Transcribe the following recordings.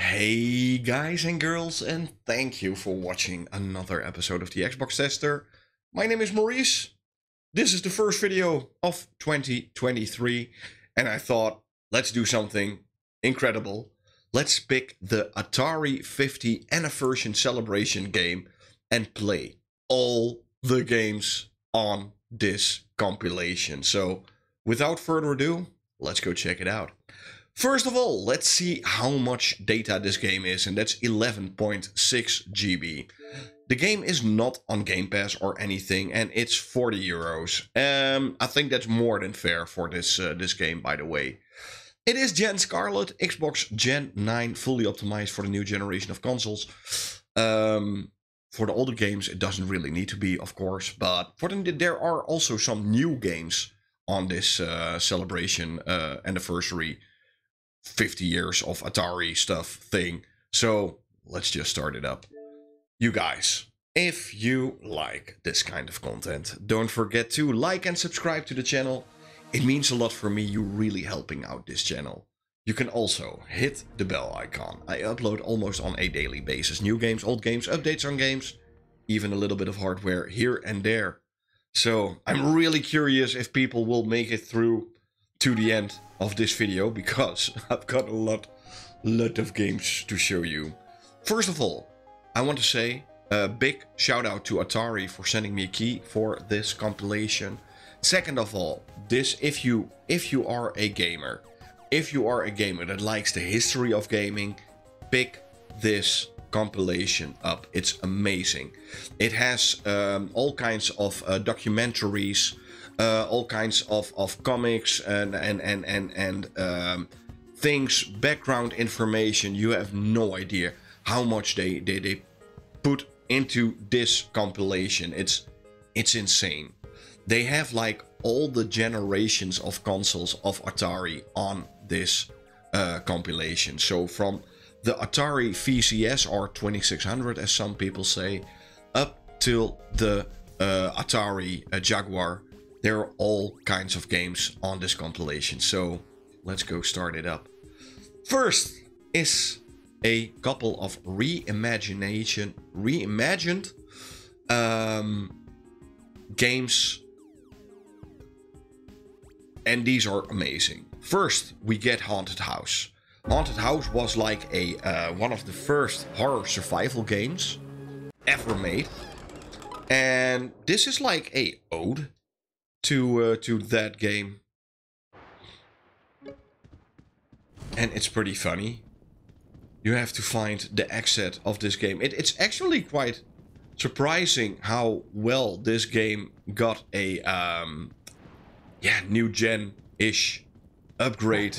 Hey guys and girls, and thank you for watching another episode of the Xbox Tester. My name is Maurice. This is the first video of 2023, and I thought, let's do something incredible. Let's pick the Atari 50th anniversary celebration game and play all the games on this compilation. So, without further ado, let's go check it out. First of all, let's see how much data this game is, and that's 11.6 GB. The game is not on Gamepass or anything, and it's 40 euros. I think that's more than fair for this game, by the way. It is Gen Scarlet, Xbox Gen 9, fully optimized for the new generation of consoles. For the older games, it doesn't really need to be, of course, but there are also some new games on this celebration anniversary 50 years of Atari stuff thing. So let's just start it up. You guys, if you like this kind of content, don't forget to like and subscribe to the channel. It means a lot for me. You're really helping out this channel. You can also hit the bell icon. I upload almost on a daily basis. New games, old games, updates on games, even a little bit of hardware here and there. So I'm really curious if people will make it through to the end of this video, because I've got a lot of games to show you. First of all, I want to say a big shout out to Atari for sending me a key for this compilation. Second of all, if you are a gamer, that likes the history of gaming, pick this compilation up. It's amazing. It has all kinds of documentaries, all kinds of comics and things, background information. You have no idea how much they put into this compilation. It's insane. They have like all the generations of consoles of Atari on this compilation. So from the Atari VCS or 2600, as some people say, up till the Atari Jaguar. There are all kinds of games on this compilation, so let's go start it up. First is a couple of reimagined games, and these are amazing. First, we get Haunted House. Haunted House was like a one of the first horror survival games ever made, and this is like a ode to that game, and it's pretty funny. You have to find the exit of this game. It's actually quite surprising how well this game got a new gen-ish upgrade,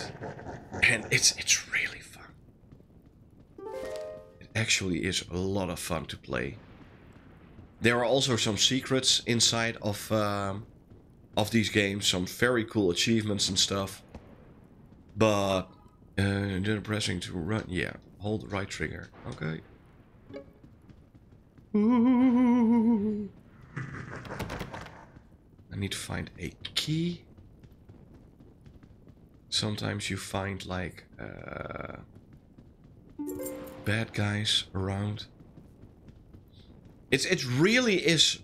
and it's really fun. It actually is a lot of fun to play. There are also some secrets inside of these games, some very cool achievements and stuff. But then pressing to run, yeah, hold the right trigger. Okay. Ooh. I need to find a key. Sometimes you find like bad guys around. It really is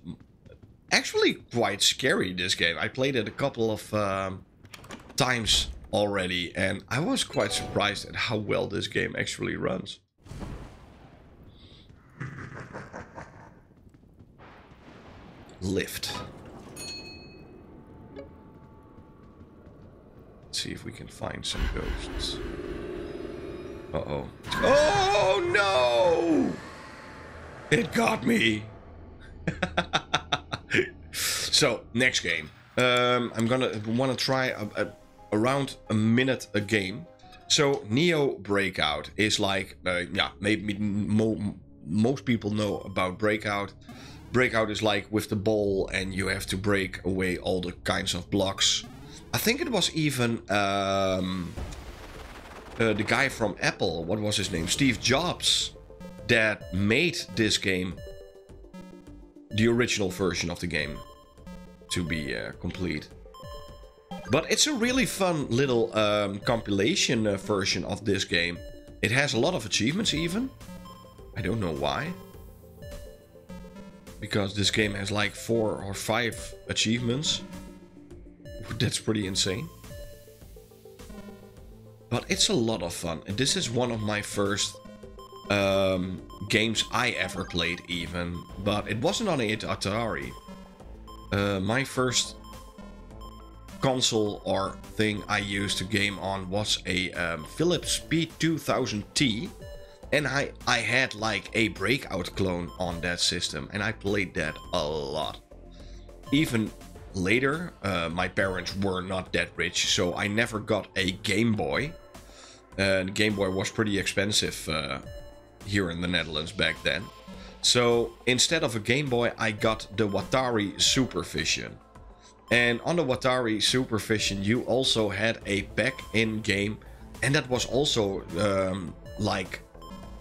actually quite scary, this game. I played it a couple of times already, and I was quite surprised at how well this game actually runs. Lift. Let's see if we can find some ghosts. Uh-oh. Oh no! It got me! So, next game. I'm gonna wanna try around a minute a game. So, Neo Breakout is like, yeah, maybe most people know about Breakout. Breakout is like with the ball, and you have to break away all the kinds of blocks. I think it was even the guy from Apple, what was his name? Steve Jobs, that made this game, the original version of the game, to be complete. But it's a really fun little compilation version of this game. It has a lot of achievements even. I don't know why. Because this game has like 4 or 5 achievements. That's pretty insane. But it's a lot of fun. And this is one of my first games I ever played even. But it wasn't on an Atari. My first console or thing I used to game on was a Philips P2000T. And I had like a Breakout clone on that system. And I played that a lot. Even later, my parents were not that rich, so I never got a Game Boy. The Game Boy was pretty expensive here in the Netherlands back then. So instead of a Game Boy, I got the Atari Supervision. And on the Atari Supervision, you also had a pack in game, and that was also like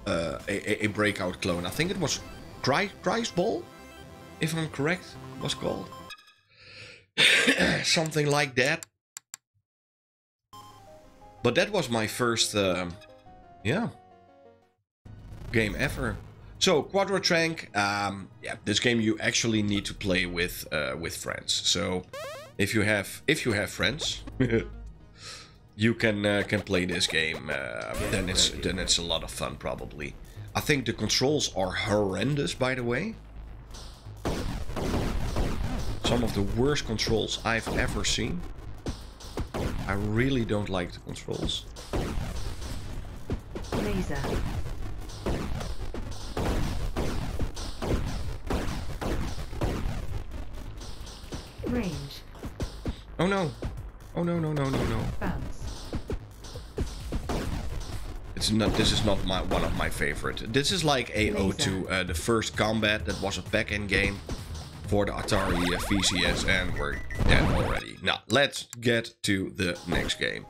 a Breakout clone. I think it was Christ Ball, if I'm correct, it was called. Something like that. But that was my first, yeah, game ever. So Quadratrank, yeah, this game you actually need to play with friends. So if you have friends, you can play this game. Then it's a lot of fun probably. I think the controls are horrendous, by the way. Some of the worst controls I've ever seen. I really don't like the controls. Laser. Range. Oh no. Oh no. Bounce. It's not. This is not one of my favorite. This is like a O2, the first Combat that was a back-end game for the Atari VCS, and we're dead already. Now, let's get to the next game.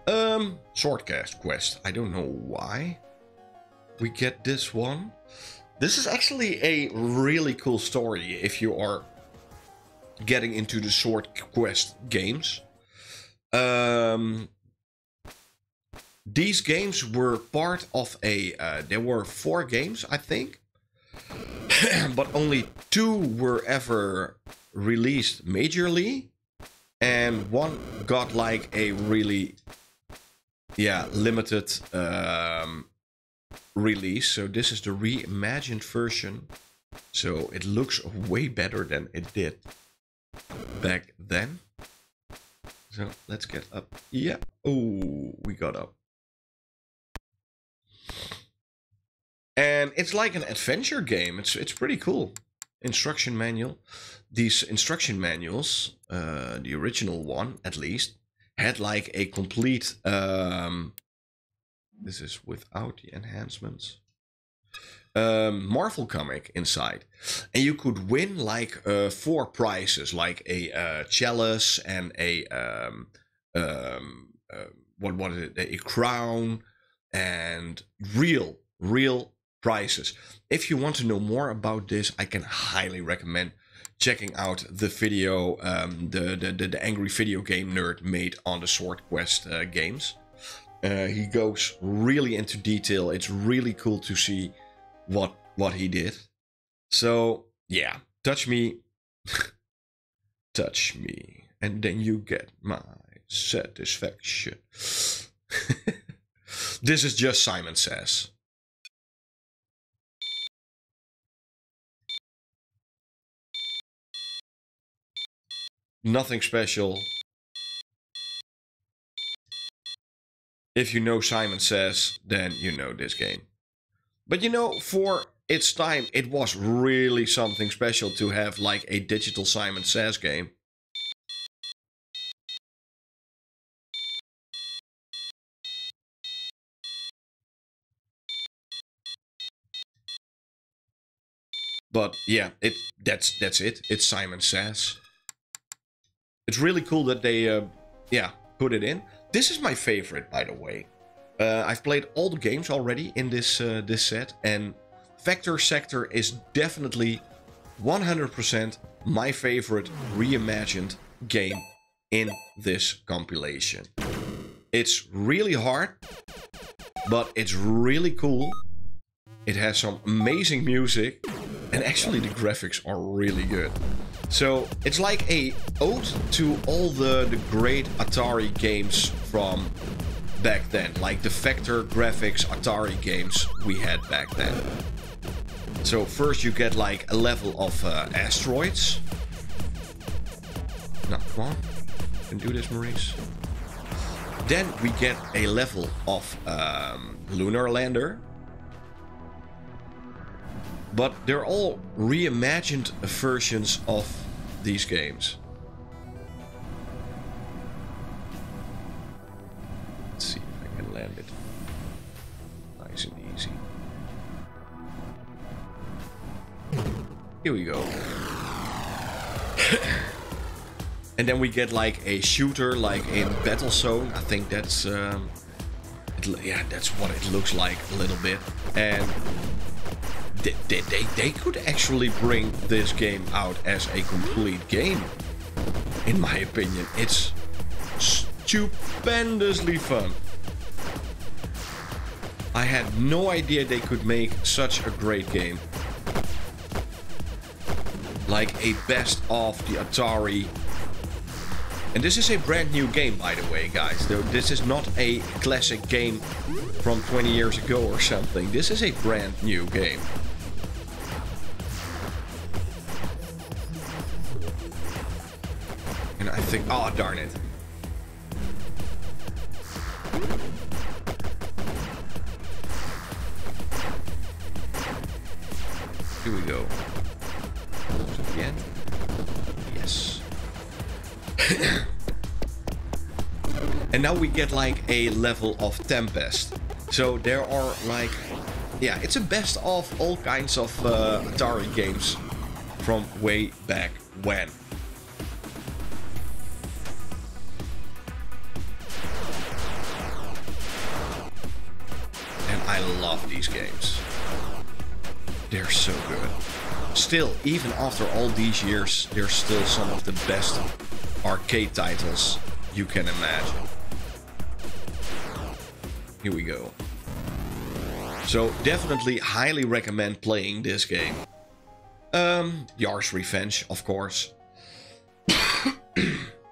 Swordcast Quest. I don't know why we get this one. This is actually a really cool story if you are getting into the Sword Quest games. These games were part of a... there were 4 games, I think. But only 2 were ever released majorly, and 1 got like a really, yeah, limited release. So this is the reimagined version. So it looks way better than it did back then. So let's get up. Yeah. Oh, we got up. And it's like an adventure game. It's pretty cool. Instruction manual. These instruction manuals, the original one at least, had like a complete... this is without the enhancements. Marvel comic inside. And you could win like 4 prizes, like a chalice and a... what is it? A crown and real prizes. If you want to know more about this, I can highly recommend checking out the video the Angry Video Game Nerd made on the Sword Quest games. He goes really into detail. It's really cool to see what he did. So yeah, touch me, touch me, and then you get my satisfaction. This is just Simon Says. Nothing special. If you know Simon Says, then you know this game. But you know, for its time, it was really something special to have like a digital Simon Says game. But yeah, that's it. It's Simon Says. It's really cool that they yeah, put it in. This is my favorite, by the way. I've played all the games already in this this set, and Vector Sector is definitely 100% my favorite reimagined game in this compilation. It's really hard, but it's really cool. It has some amazing music, and actually the graphics are really good. So it's like a ode to all the great Atari games from back then, like the vector graphics Atari games we had back then. So first you get like a level of asteroids. Now come on, you can do this, Maurice. Then we get a level of lunar lander. But they're all reimagined versions of these games. Let's see if I can land it. Nice and easy. Here we go. And then we get like a shooter, like in Battlezone. I think that's yeah, that's what it looks like a little bit. And they could actually bring this game out as a complete game. In my opinion, it's stupendously fun. I had no idea they could make such a great game. Like a best of the Atari. And this is a brand new game, by the way, guys. This is not a classic game from 20 years ago or something. This is a brand new game. And I think... oh, darn it. Here we go. Again. Yes. And now we get like a level of Tempest. So there are like... yeah, it's a best of all kinds of Atari games from way back when. And I love these games. They're so good. Still, even after all these years, they're still some of the best arcade titles you can imagine. Here we go. So definitely highly recommend playing this game. Yar's Revenge, of course.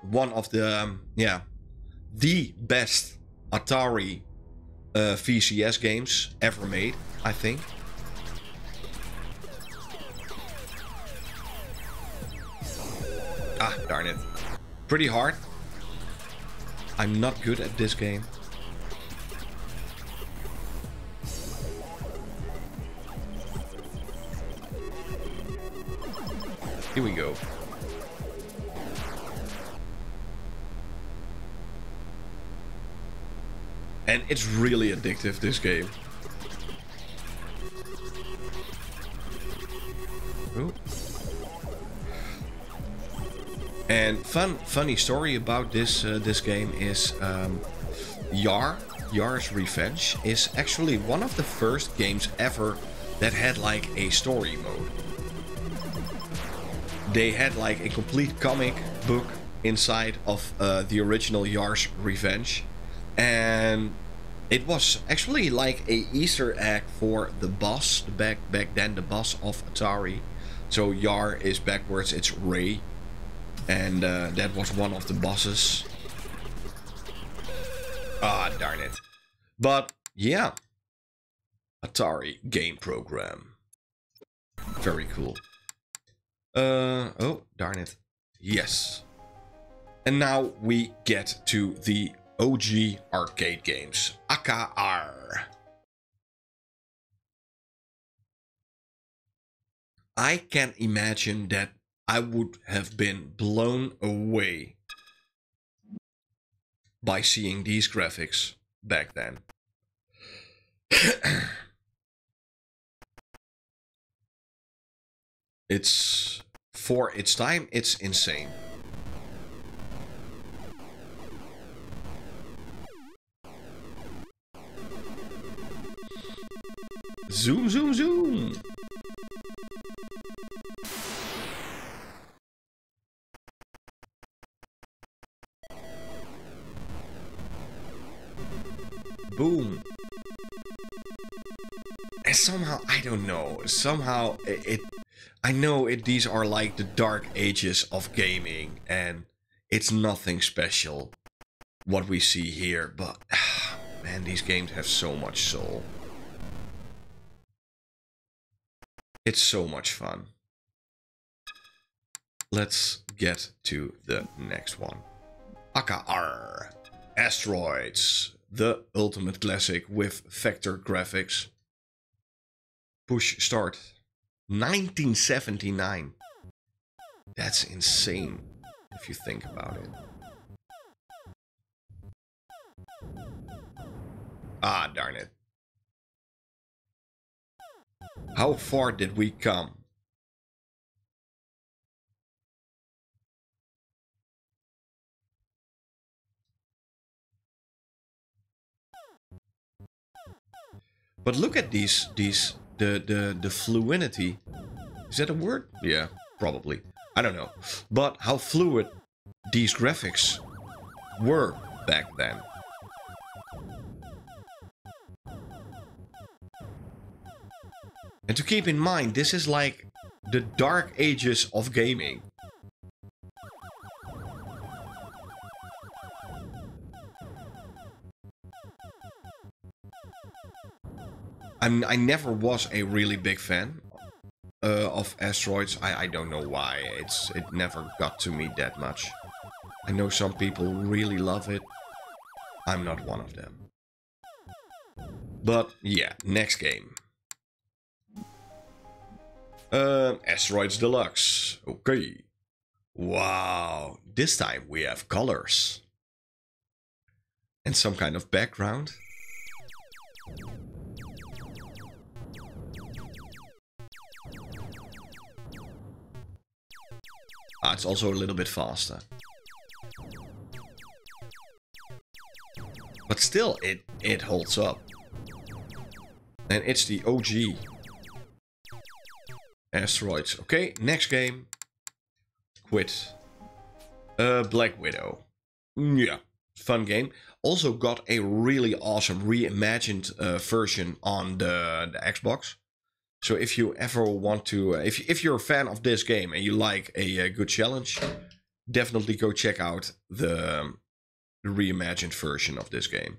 One of the, yeah, the best Atari VCS games ever made, I think. Ah, darn it. Pretty hard. I'm not good at this game. Here we go. And it's really addictive, this game. Ooh. And funny story about this this game is Yar's Revenge is actually one of the first games ever that had like a story mode. They had like a complete comic book inside of the original Yar's Revenge, and it was actually like a Easter egg for the boss back then, the boss of Atari. So Yar is backwards, it's Ray. And that was one of the bosses. Ah, darn it. But, yeah. Atari game program. Very cool. Oh, darn it. Yes. And now we get to the OG arcade games. AKR. I can imagine that I would have been blown away by seeing these graphics back then. It's, for its time, it's insane. Zoom, zoom, zoom. Boom. And somehow, I don't know, somehow I know these are like the dark ages of gaming, and it's nothing special what we see here, but man, these games have so much soul. It's so much fun. Let's get to the next one. AKR Asteroids, the ultimate classic with vector graphics. Push start 1979. That's insane if you think about it. Ah, darn it. How far did we come? But look at the fluidity. Is that a word? Yeah, probably. I don't know. But how fluid these graphics were back then. And to keep in mind, this is like the dark ages of gaming. I never was a really big fan of Asteroids. I don't know why. It never got to me that much. I know some people really love it. I'm not one of them. But yeah, next game. Asteroids Deluxe. Okay. Wow. This time we have colors. And some kind of background. Ah, it's also a little bit faster. But still, it holds up. And it's the OG Asteroids. Okay, next game. Quit. Black Widow. Yeah, fun game. Also got a really awesome reimagined version on the Xbox. So if you ever want to, if you're a fan of this game and you like a good challenge, definitely go check out the reimagined version of this game.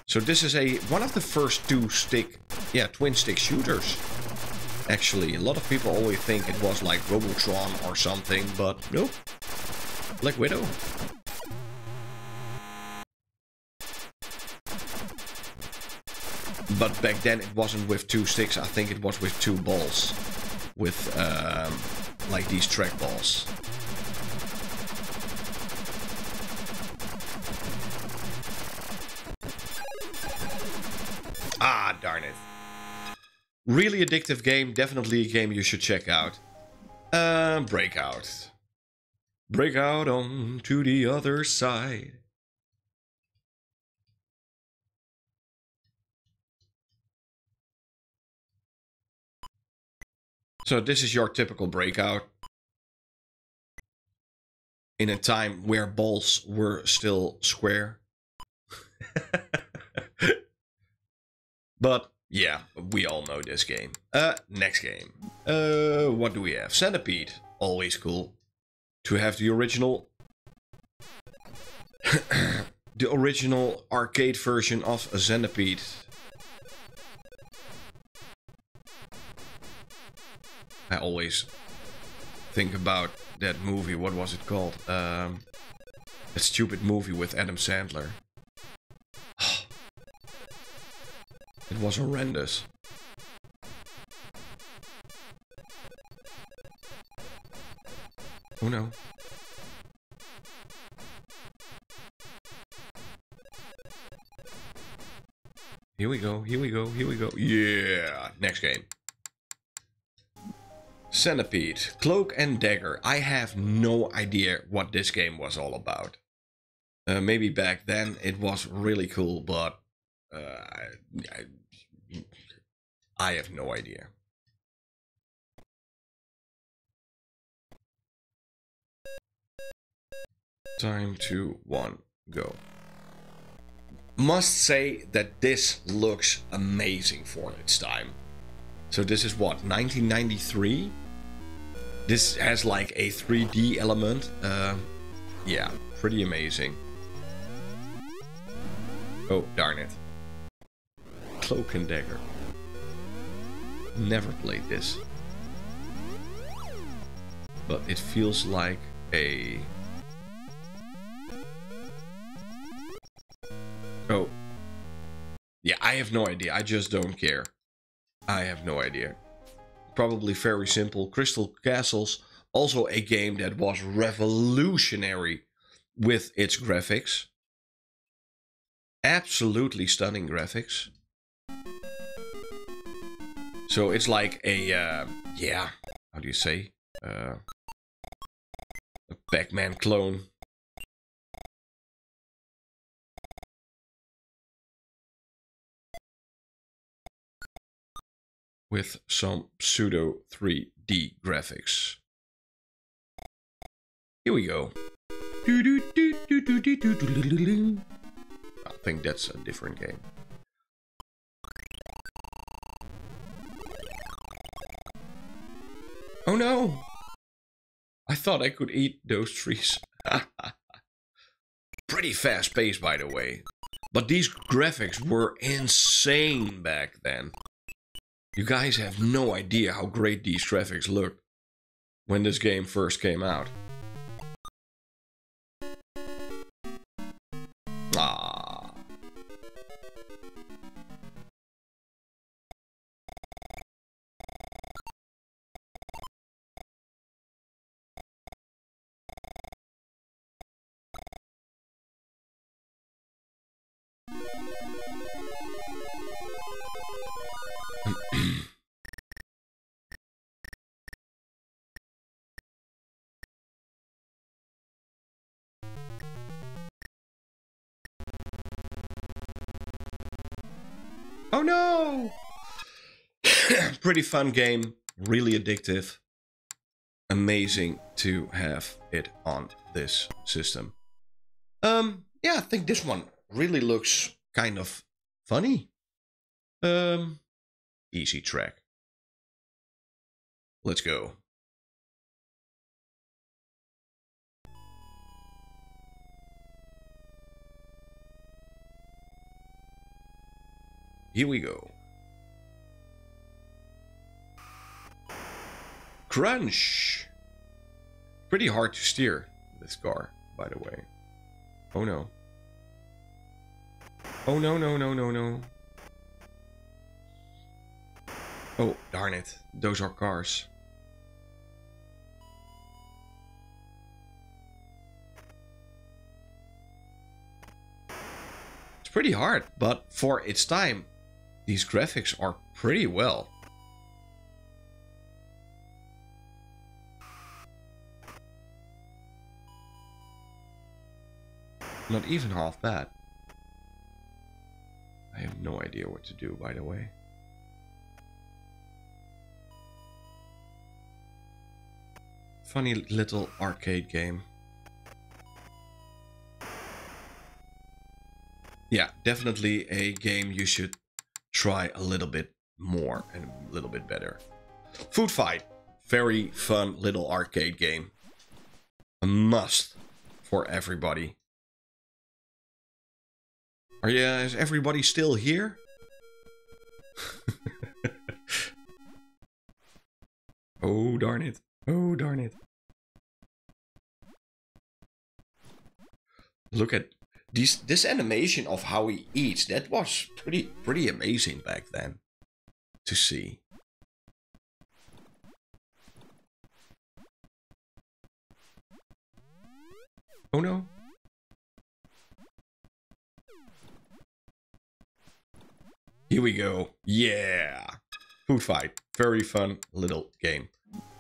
So this is one of the first twin stick shooters. Actually, a lot of people always think it was like Robotron or something, but nope. Black Widow. But back then it wasn't with 2 sticks, I think it was with 2 balls. With like these track balls. Ah, darn it. Really addictive game, definitely a game you should check out. Breakout. Breakout on to the other side. So this is your typical Breakout. In a time where balls were still square. But yeah, we all know this game. Next game. What do we have? Centipede. Always cool. To have the original... the original arcade version of a Centipede. I always think about that movie. What was it called? A stupid movie with Adam Sandler. It was horrendous. Oh no. Here we go, here we go, here we go. Yeah! Next game. Centipede, Cloak and Dagger. I have no idea what this game was all about. Maybe back then it was really cool, but I have no idea. Time to 1, go. must say that this looks amazing for its time. So this is what, 1993? This has like a 3D element. Yeah, pretty amazing. Oh, darn it. Cloak and Dagger. Never played this. But it feels like a... Oh. Yeah, I have no idea. I just don't care. I have no idea. Probably very simple. Crystal Castles, also a game that was revolutionary with its graphics. Absolutely stunning graphics. So it's like a, yeah, how do you say? A Pac-Man clone. With some pseudo 3D graphics. Here we go. I think that's a different game. Oh no! I thought I could eat those trees. Pretty fast pace, by the way. But these graphics were insane back then. You guys have no idea how great these graphics looked when this game first came out. Ah. Oh no! Pretty fun game, really addictive. Amazing to have it on this system. Yeah, I think this one really looks kind of funny. Easy track. Let's go. Here we go. Crunch! Pretty hard to steer this car, by the way. Oh no. Oh no, no, no, no, no. Oh, darn it. Those are cars. It's pretty hard, but for its time, these graphics are pretty well. Not even half bad. I have no idea what to do, by the way. Funny little arcade game. Yeah, definitely a game you should try a little bit more and a little bit better. Food Fight. Very fun little arcade game. A must for everybody. Is everybody still here? Oh, darn it. Oh, darn it. Look at this animation of how he eats. That was pretty amazing back then to see. Oh no. Here we go. Yeah. Food Fight. Very fun little game.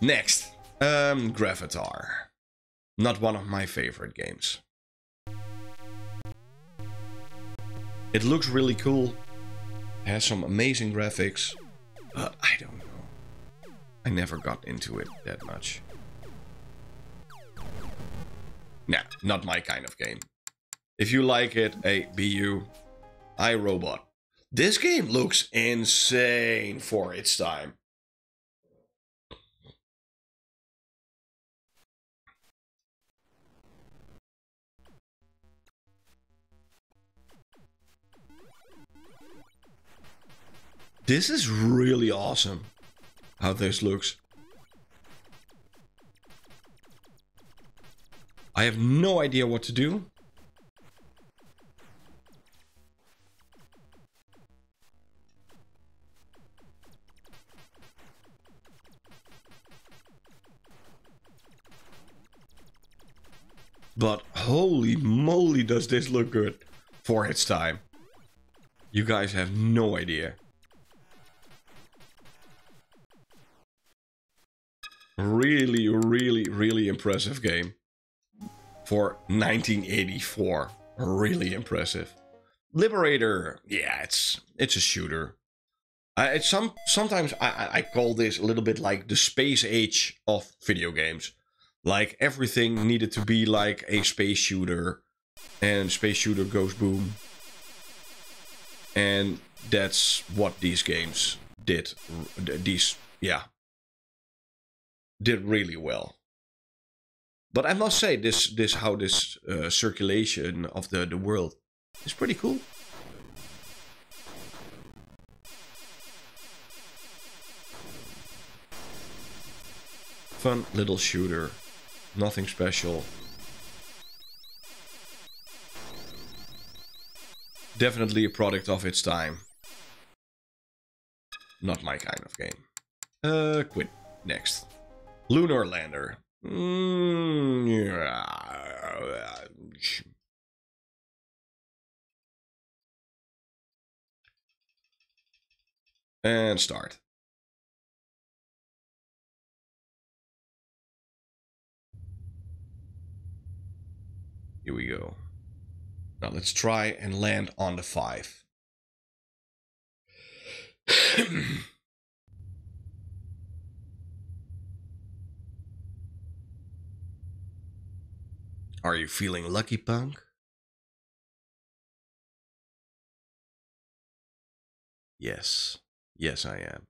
Next. Gravatar. Not one of my favorite games. It looks really cool. Has some amazing graphics. But I don't know. I never got into it that much. Nah, not my kind of game. If you like it, hey, be you. iRobot. This game looks insane for its time. This is really awesome, how this looks. I have no idea what to do. But holy moly does this look good for its time. You guys have no idea. Really, really, really impressive game. For 1984. Really impressive. Liberator. Yeah, it's a shooter. Sometimes I call this a little bit like the space age of video games. Like everything needed to be like a space shooter. And space shooter goes boom. And that's what these games did. Did really well. But I must say, this circulation of the world is pretty cool. Fun little shooter. Nothing special. Definitely a product of its time. Not my kind of game. Quit. Next. Lunar Lander. And start. Here we go. Now let's try and land on the 5. Are you feeling lucky, punk? Yes. Yes, I am.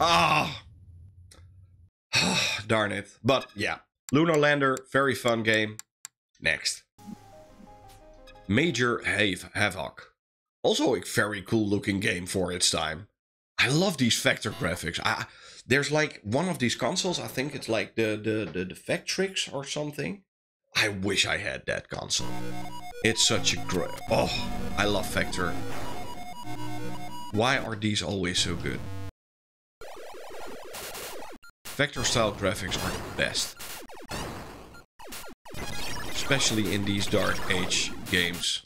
Ah! Darn it. But yeah, Lunar Lander, very fun game. Next. Major Havoc. Also a very cool looking game for its time. I love these vector graphics. There's like one of these consoles, I think it's like the Vectrix or something. I wish I had that console. It's such a great... Oh, I love vector. Why are these always so good? Vector style graphics are the best. Especially in these dark age games.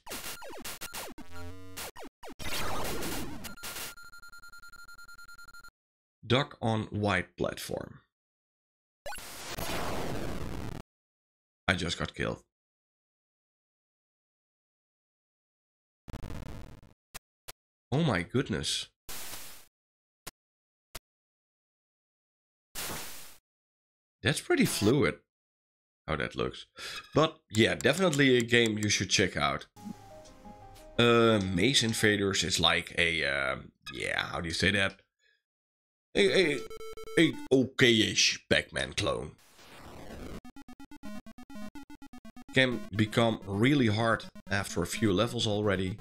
Duck on white platform. I just got killed. Oh my goodness. That's pretty fluid, how that looks. But yeah, definitely a game you should check out. Maze Invaders is like a, yeah, how do you say that? A okay-ish Pac-Man clone. Can become really hard after a few levels already.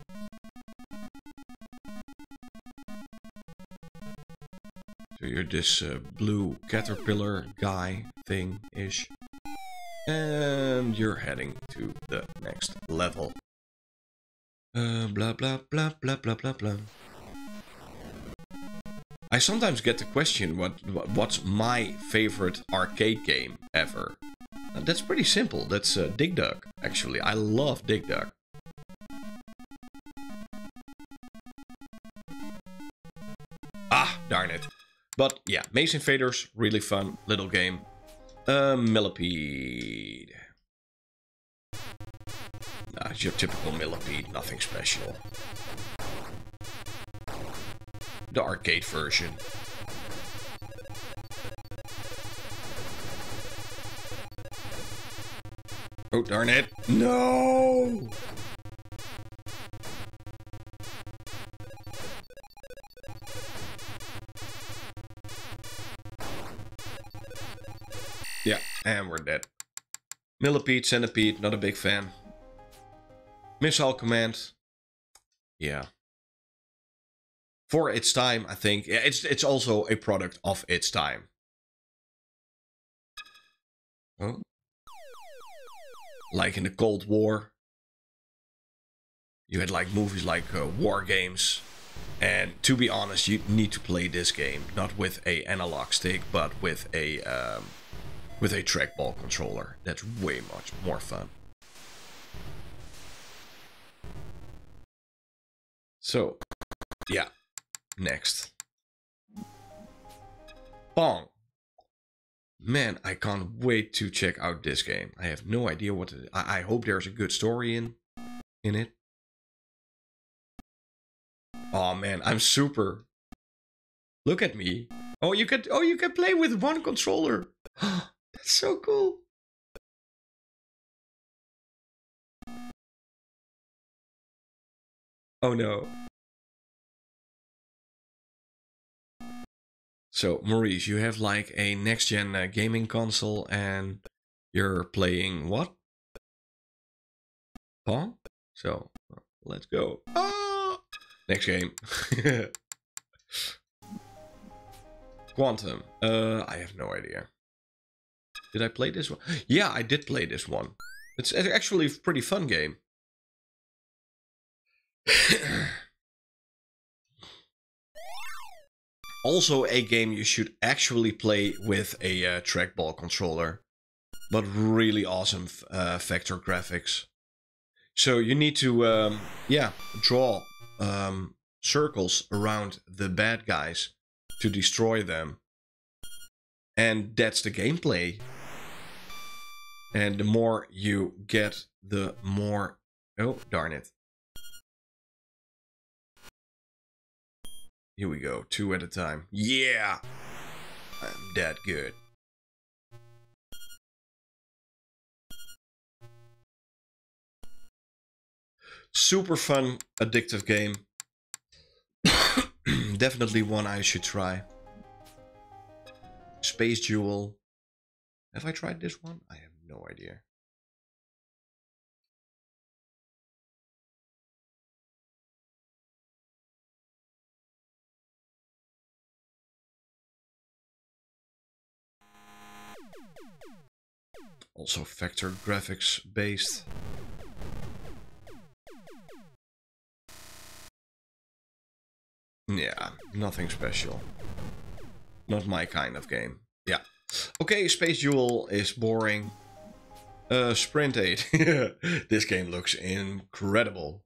So you're this blue caterpillar guy thing-ish. And you're heading to the next level. Blah blah blah blah blah blah blah. I sometimes get the question what's my favorite arcade game ever. That's pretty simple. That's Dig Dug, actually. I love Dig Dug. Ah, darn it. But yeah, Maze Invaders, really fun little game. Millipede. Nah, it's your typical millipede, nothing special. The arcade version. Oh, darn it. No! Yeah, and we're dead. Millipede, Centipede, not a big fan. Missile Command. Yeah. For its time, I think. Yeah, it's also a product of its time. Oh. Like in the Cold War. You had like movies like War Games. And to be honest, you need to play this game. Not with a analog stick, but with a trackball controller. That's way much more fun. So, yeah. Next. Pong. Man, I can't wait to check out this game. I have no idea what it is. I hope there's a good story in it. Oh man, I'm super. Look at me. Oh, you can play with one controller. That's so cool. Oh no. So, Maurice, you have like a next-gen gaming console and you're playing what? Pong? So, let's go. Ah! Next game. Quantum. I have no idea. Did I play this one? Yeah, I did play this one. It's actually a pretty fun game. Also a game you should actually play with a trackball controller. But really awesome vector graphics. So you need to, yeah, draw circles around the bad guys to destroy them. And that's the gameplay. And the more you get, the more... Oh, darn it. Here we go, 2 at a time. Yeah! I'm that good. Super fun, addictive game. Definitely one I should try. Space Jewel. Have I tried this one? I have no idea. Also vector graphics based. Yeah, nothing special. Not my kind of game. Yeah. Okay, Space Jewel is boring. Sprint 8. This game looks incredible.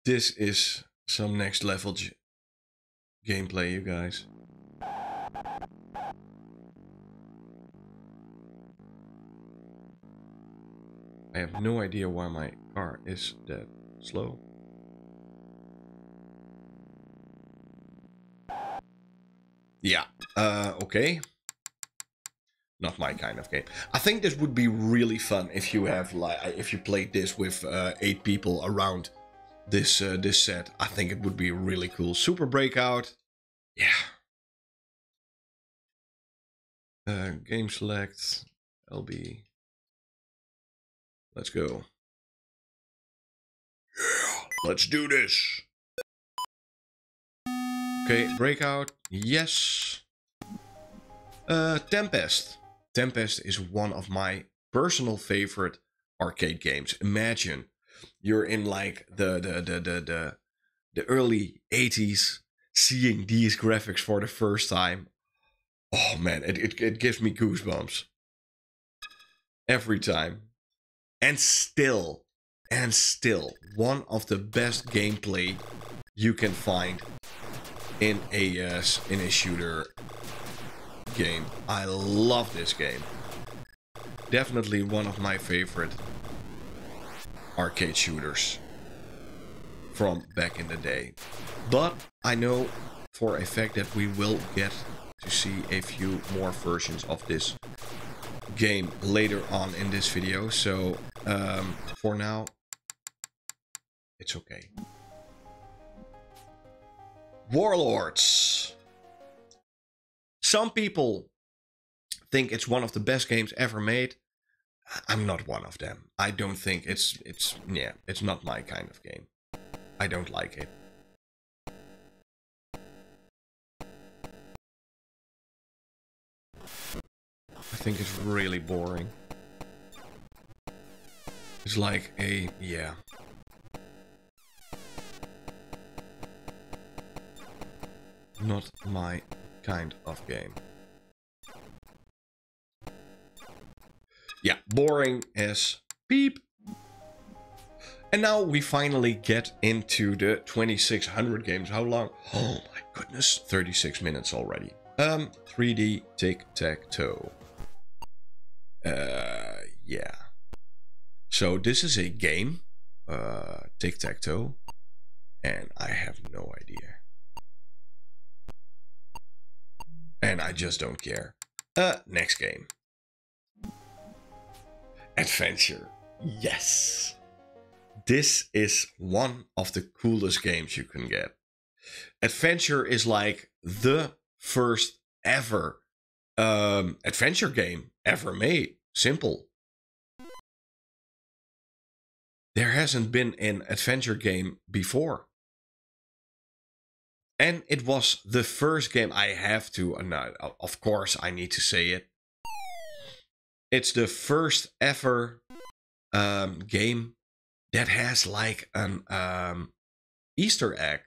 This is some next level gameplay, you guys. I have no idea why my car is that slow. Yeah, okay. Not my kind of game. I think this would be really fun if you have if you played this with 8 people around this this set. I think it would be really cool. Super Breakout. Yeah. Game select. LB. Let's go. Yeah, let's do this. Okay, Breakout. Yes. Tempest. Tempest is one of my personal favorite arcade games. Imagine you're in like the early 80s, seeing these graphics for the first time. Oh man, it gives me goosebumps every time. And still, and still one of the best gameplay you can find in a shooter game. I love this game. Definitely one of my favorite arcade shooters from back in the day. But I know for a fact that we will get to see a few more versions of this game later on in this video. So for now, it's okay. Warlords. Some people think it's one of the best games ever made. I'm not one of them. I don't think it's not my kind of game. I don't like it. I think it's really boring. It's like a, yeah. Not my kind of game. Yeah, boring as beep. And now we finally get into the 2600 games. How long? Oh my goodness, 36 minutes already. 3D tic-tac-toe. Yeah. So this is a game, tic-tac-toe, and I have no idea. And I just don't care. Next game. Adventure. Yes. This is one of the coolest games you can get. Adventure is like the first ever adventure game ever made. Simple. There hasn't been an adventure game before. And it was the first game. I have to, of course I need to say it. It's the first ever game that has like an Easter egg.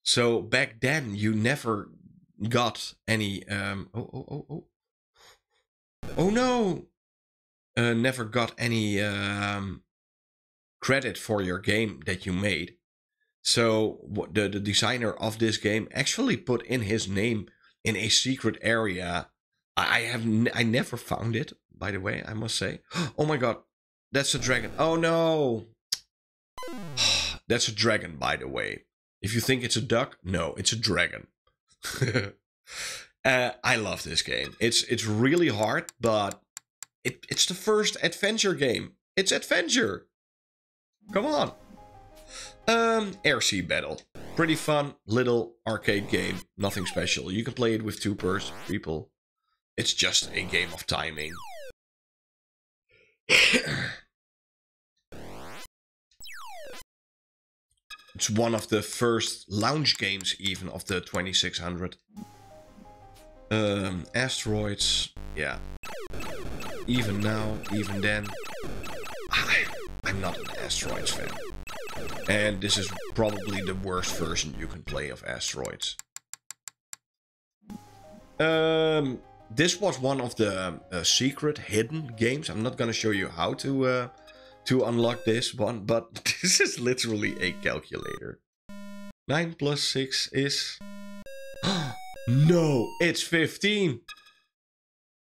So back then you never got any oh no, never got any credit for your game that you made. So the designer of this game actually put in his name in a secret area. I never found it, by the way, I must say. Oh my god, that's a dragon. Oh no. That's a dragon, by the way. If you think it's a duck, no, it's a dragon. I love this game. It's really hard, but it's the first adventure game. It's adventure. Come on. Air-sea battle. Pretty fun little arcade game. Nothing special. You can play it with two people. It's just a game of timing. It's one of the first launch games even of the 2600. Asteroids, yeah. Even now, even then, I'm not an Asteroids fan. And this is probably the worst version you can play of Asteroids. This was one of the secret hidden games. I'm not gonna show you how to unlock this one, but this is literally a calculator. 9 plus 6 is... No, it's 15.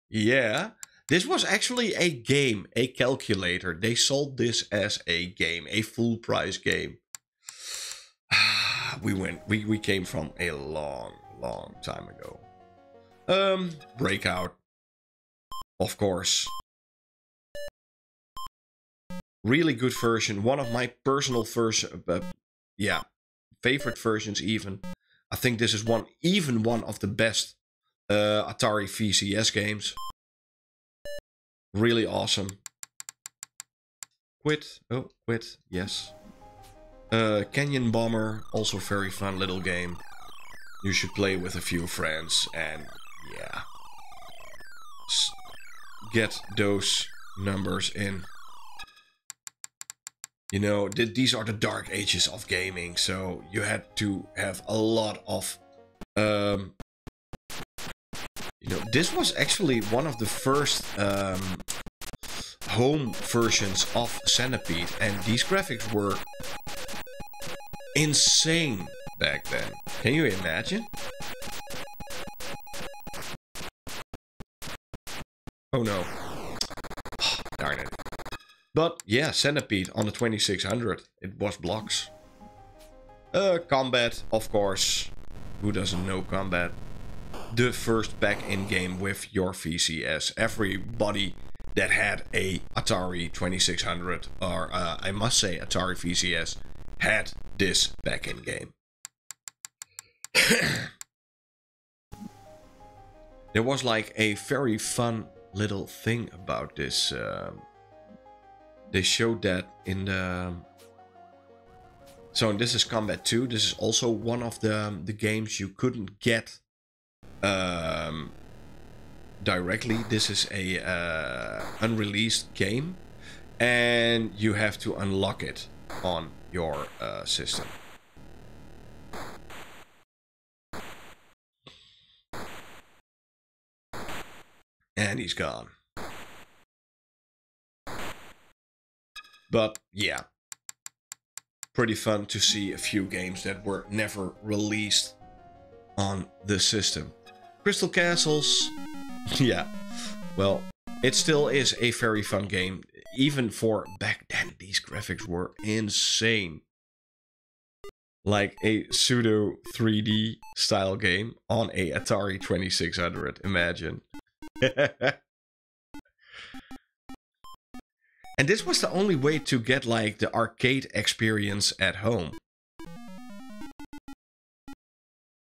Yeah, this was actually a game, a calculator. They sold this as a game, a full price game. We came from a long time ago. Breakout, of course. Really good version. One of my personal favorite versions even. I think this is one of the best Atari VCS games. Really awesome. Quit. Oh, quit. Yes. Canyon Bomber. Also very fun little game. You should play with a few friends and yeah. Get those numbers in. You know, these are the dark ages of gaming, so you had to have a lot of... you know, this was actually one of the first... home versions of Centipede, and these graphics were insane back then. Can you imagine? Oh no. Darn it. But yeah, Centipede on the 2600. It was blocks. Combat, of course. Who doesn't know Combat? The first back-in game with your VCS. Everybody that had a Atari 2600, or I must say Atari VCS, had this back-in game. There was like a very fun little thing about this. They showed that in the... So this is Combat 2. This is also one of the games you couldn't get directly. This is a unreleased game, and you have to unlock it on your system. And he's gone. But yeah, pretty fun to see a few games that were never released on the system. Crystal Castles, yeah, well, it still is a very fun game. Even for back then, these graphics were insane. Like a pseudo 3D style game on a Atari 2600, imagine. And this was the only way to get like the arcade experience at home.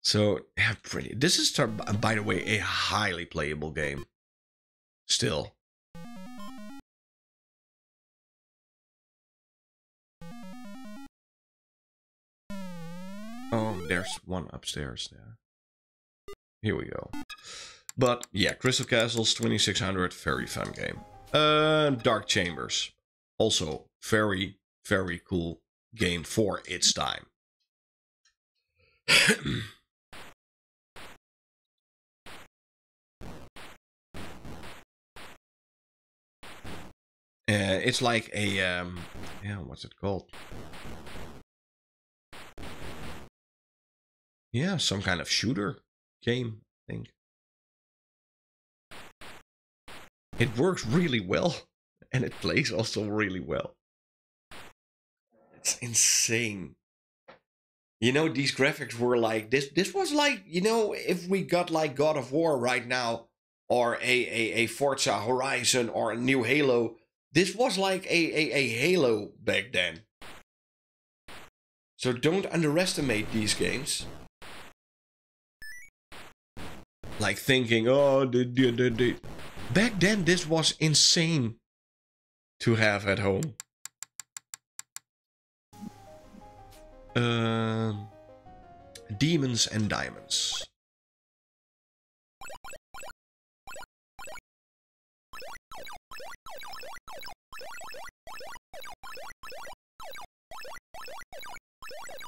So, yeah, pretty. This is, by the way, a highly playable game. Still. Oh, there's one upstairs there. Here we go. But yeah, Crystal Castles 2600, very fun game. Dark Chambers, also very, very cool game for its time. It's like a yeah, what's it called? Yeah, some kind of shooter game, I think. It works really well, and it plays also really well. It's insane. You know, these graphics were like this. This was like, you know, if we got like God of War right now, or a Forza Horizon, or a new Halo, this was like a Halo back then. So don't underestimate these games. Like thinking, oh, back then this was insane to have at home. Demons and Diamonds.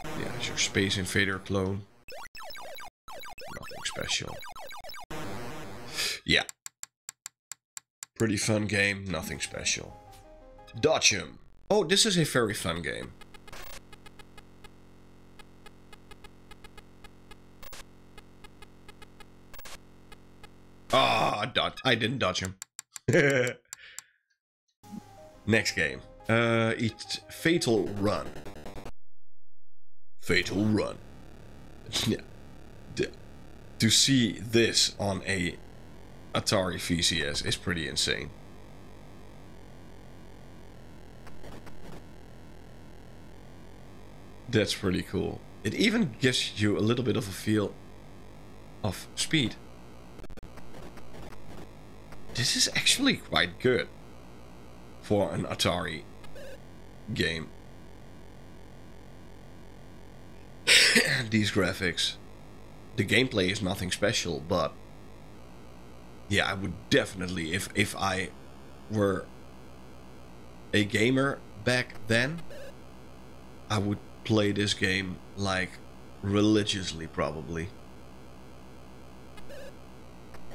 Yeah, it's your Space Invader clone. Nothing special. Yeah. Pretty fun game, nothing special. Dodge'em. Oh, this is a very fun game. Ah, I didn't dodge him. Next game. It's Fatal Run. Fatal Run. Yeah. To see this on a Atari VCS is pretty insane. That's pretty cool. It even gives you a little bit of a feel of speed. This is actually quite good for an Atari game. These graphics. The gameplay is nothing special, but yeah, I would definitely, if I were a gamer back then, I would play this game like religiously, probably.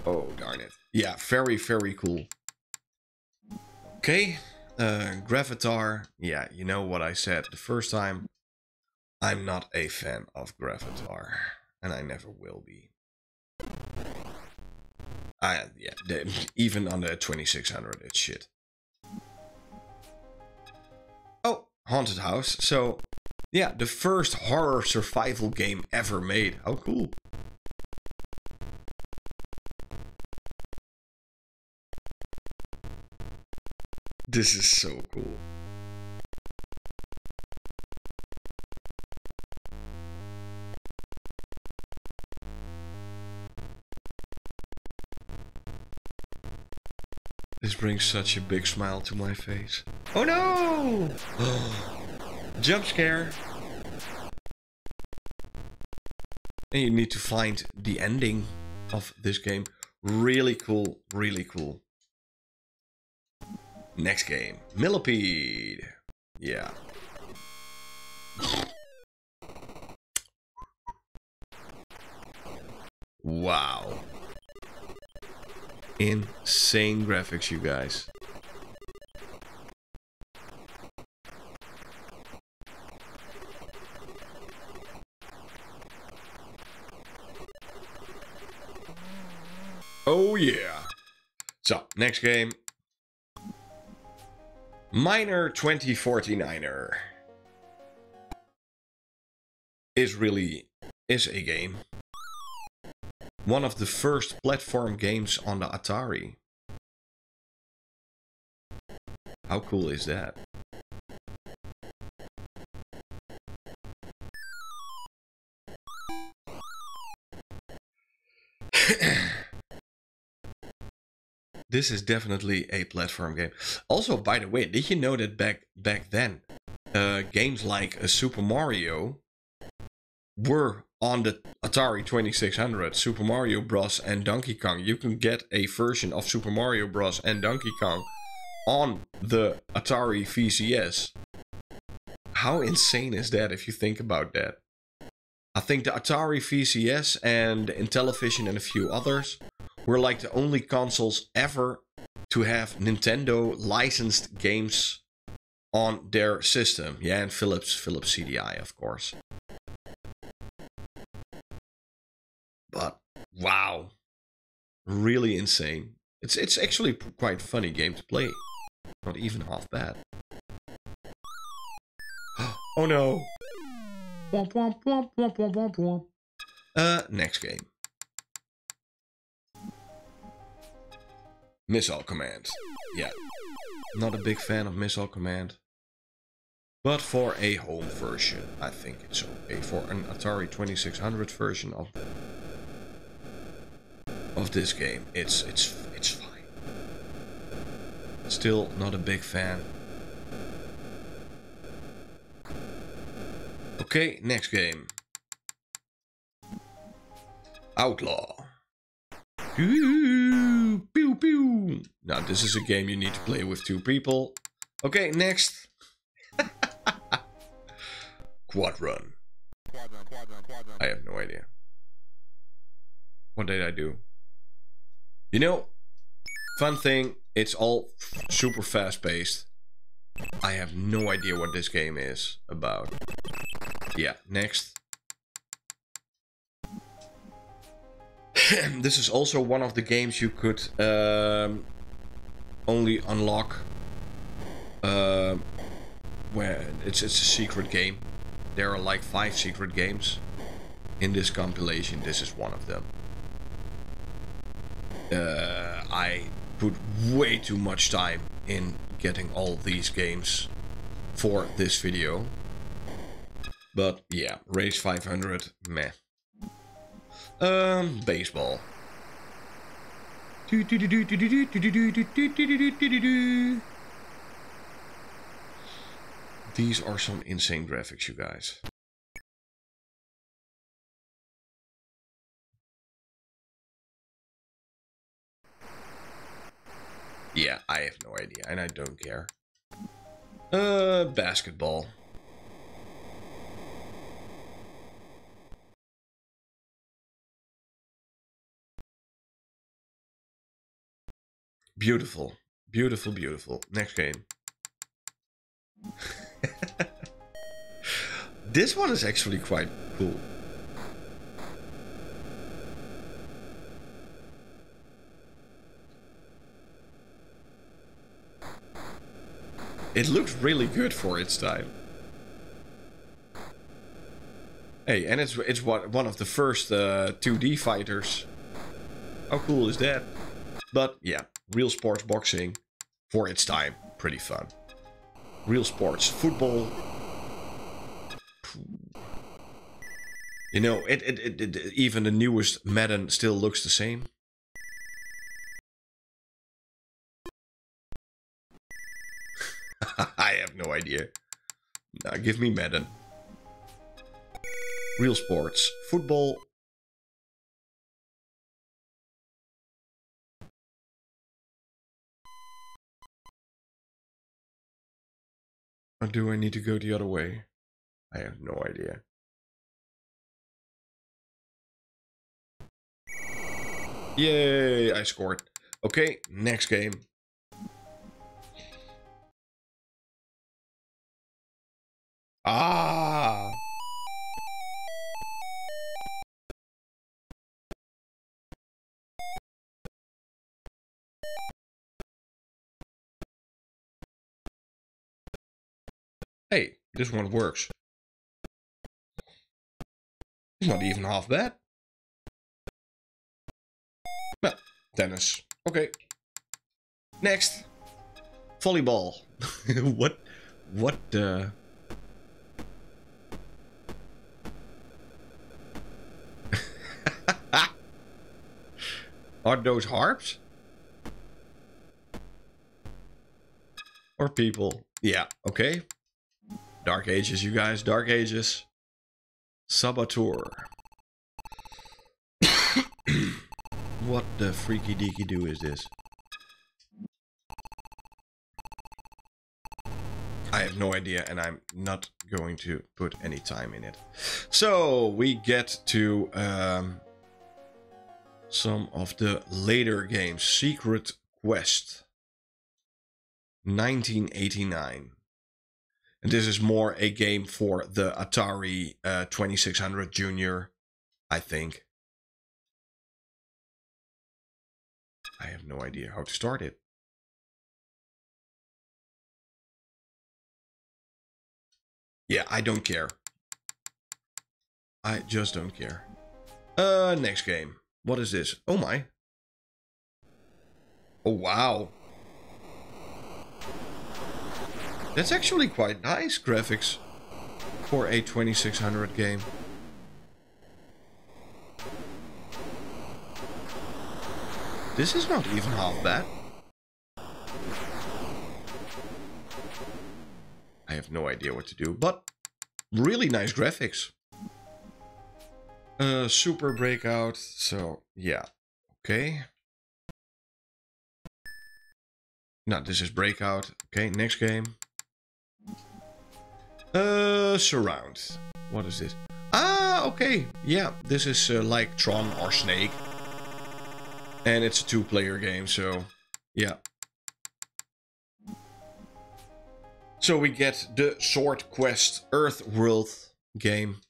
Oh, darn it. Yeah, very, very cool. Okay, Gravatar. Yeah, you know what I said the first time. I'm not a fan of Gravatar, and I never will be. Even on the 2600, it's shit. Oh, Haunted House. So, yeah, the first horror survival game ever made. How cool. This is so cool. This brings such a big smile to my face. Oh no! Jump scare. And you need to find the ending of this game. Really cool, really cool. Next game, Millipede. Yeah. Wow. Insane graphics, you guys. Oh yeah. So, next game. Miner 2049er. Is a game. One of the first platform games on the Atari. How cool is that? This is definitely a platform game. Also, by the way, did you know that back then, games like Super Mario were on the Atari 2600, Super Mario Bros. And Donkey Kong. You can get a version of Super Mario Bros. And Donkey Kong on the Atari VCS. How insane is that if you think about that? I think the Atari VCS and Intellivision and a few others were like the only consoles ever to have Nintendo licensed games on their system. Yeah, and Philips CDI, of course. But wow, really insane. It's actually quite a funny game to play. Not even half bad. Oh no. Womp womp womp womp womp womp womp. Next game. Missile Command. Yeah. Not a big fan of Missile Command. But for a home version, I think it's okay. For an Atari 2600 version of this game, it's fine. Still not a big fan. Okay, next game. Outlaw. Pew, pew, pew. Now, this is a game you need to play with 2 people. Okay, next. Quad Run. I have no idea. What did I do? You know, fun thing, it's all super fast paced. I have no idea what this game is about. Yeah, next. This is also one of the games you could only unlock where it's a secret game. There are like 5 secret games in this compilation. This is one of them. I put way too much time in getting all these games for this video. But yeah, Race 500, meh. Baseball. These are some insane graphics, you guys. Yeah, I have no idea, and I don't care. Basketball. Beautiful. Beautiful, beautiful. Next game. This one is actually quite cool. It looks really good for its time. Hey, and it's one of the first 2D fighters. How cool is that? But yeah, real sports boxing for its time, pretty fun. Real sports football. You know, even the newest Madden still looks the same. I have no idea. Nah, give me Madden. Real sports. Football. Or do I need to go the other way? I have no idea. Yay, I scored. Okay, next game. Ah! Hey, this one works. It's not even half bad. Well, tennis. Okay. Next. Volleyball. What the... Are those harps? Or people? Yeah, okay. Dark Ages, you guys. Dark Ages. Saboteur. What the freaky deaky do is this? I have no idea, and I'm not going to put any time in it. So we get to some of the later games. Secret Quest, 1989. And this is more a game for the Atari 2600 Junior, I think. I have no idea how to start it. Yeah, I don't care. I just don't care. Next game. What is this? Oh my. Oh wow. That's actually quite nice graphics for a 2600 game. This is not even half bad. I have no idea what to do, but really nice graphics. Super Breakout, so yeah, okay. No, this is Breakout. Okay, next game. Surround. What is this? Ah, okay. Yeah, this is like Tron or Snake. And it's a two-player game, so yeah. So we get the Sword Quest Earthworld game.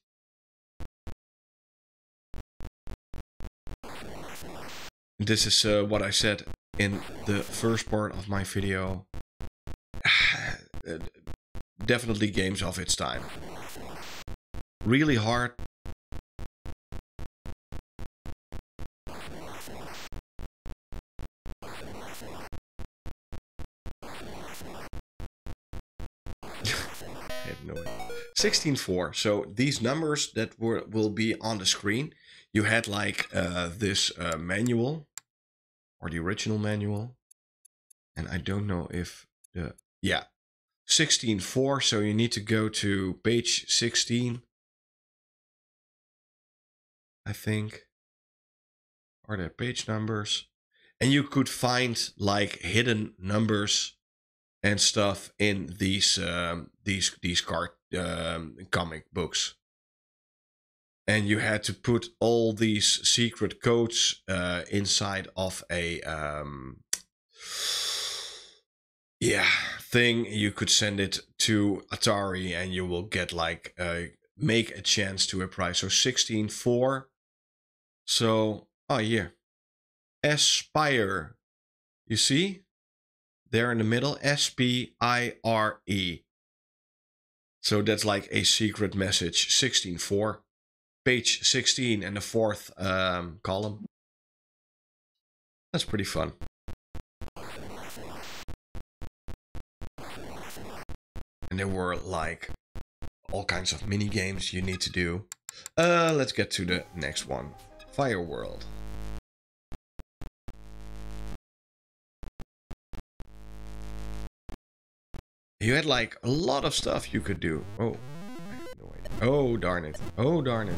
This is what I said in the first part of my video. Definitely games of its time. Really hard. I have no idea. 16.4. So these numbers that will be on the screen, you had like this manual, or the original manual, and I don't know if the 16.4. So you need to go to page 16, I think. Are there page numbers? And you could find like hidden numbers and stuff in these comic books, and you had to put all these secret codes inside of a yeah, thing. You could send it to Atari and you will get like make a chance to a prize. So 16.4. So oh yeah, Aspire. You see there in the middle, SPIRE. So that's like a secret message. 16.4, page 16 and the fourth column. That's pretty fun. And there were like all kinds of mini games you need to do. Let's get to the next one. Fire World. You had like a lot of stuff you could do. Oh, I have no idea. Oh, darn it. Oh, darn it.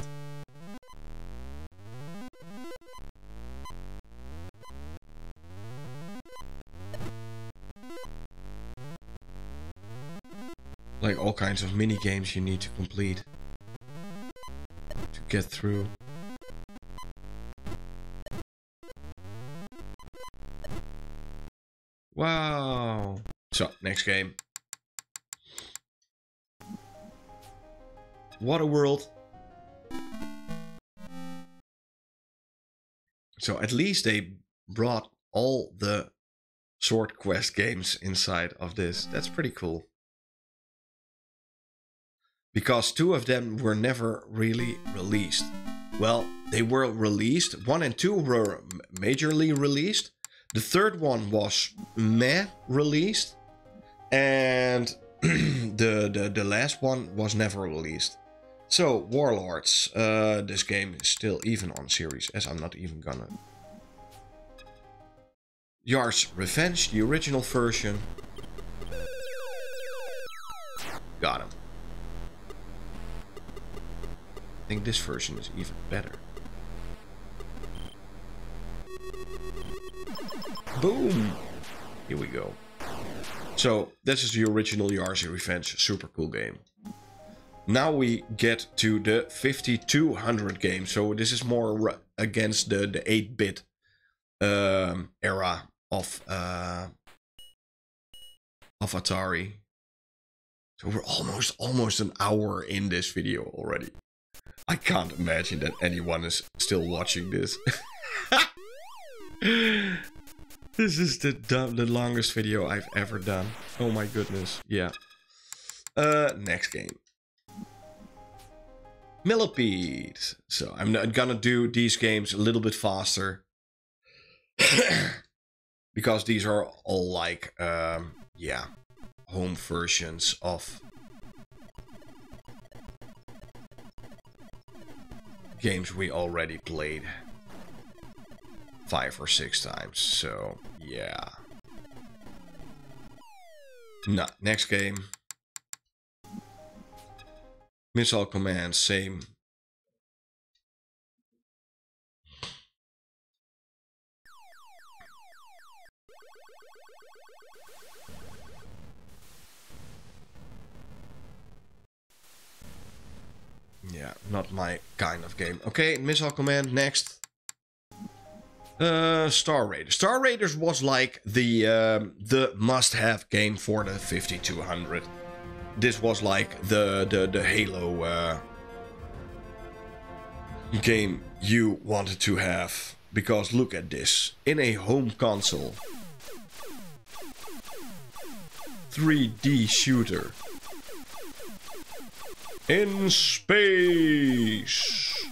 Like all kinds of mini games you need to complete to get through. Wow. So, next game. Waterworld. So at least they brought all the Sword Quest games inside of this. That's pretty cool. Because 2 of them were never really released. Well, they were released. 1 and 2 were majorly released. The third one was meh released. And the last one was never released. So, Warlords. This game is still even on Series S. I'm not even gonna... Yar's Revenge, the original version. Got him. I think this version is even better. Boom! Here we go. So, this is the original Yar's Revenge. Super cool game. Now we get to the 5200 game. So this is more against the 8-bit era of Atari. So we're almost an hour in this video already. I can't imagine that anyone is still watching this. This is the longest video I've ever done. Oh my goodness. Yeah. Next game. Millipede. So I'm gonna do these games a little bit faster. Because these are all like, yeah, home versions of games we already played 5 or 6 times. So, yeah. No, next game. Missile Command, same. Yeah, not my kind of game. Okay, Missile Command, next. Star Raiders. Star Raiders was like the must-have game for the 5200. This was like the Halo game you wanted to have. Because look at this. In a home console. 3D shooter. In space.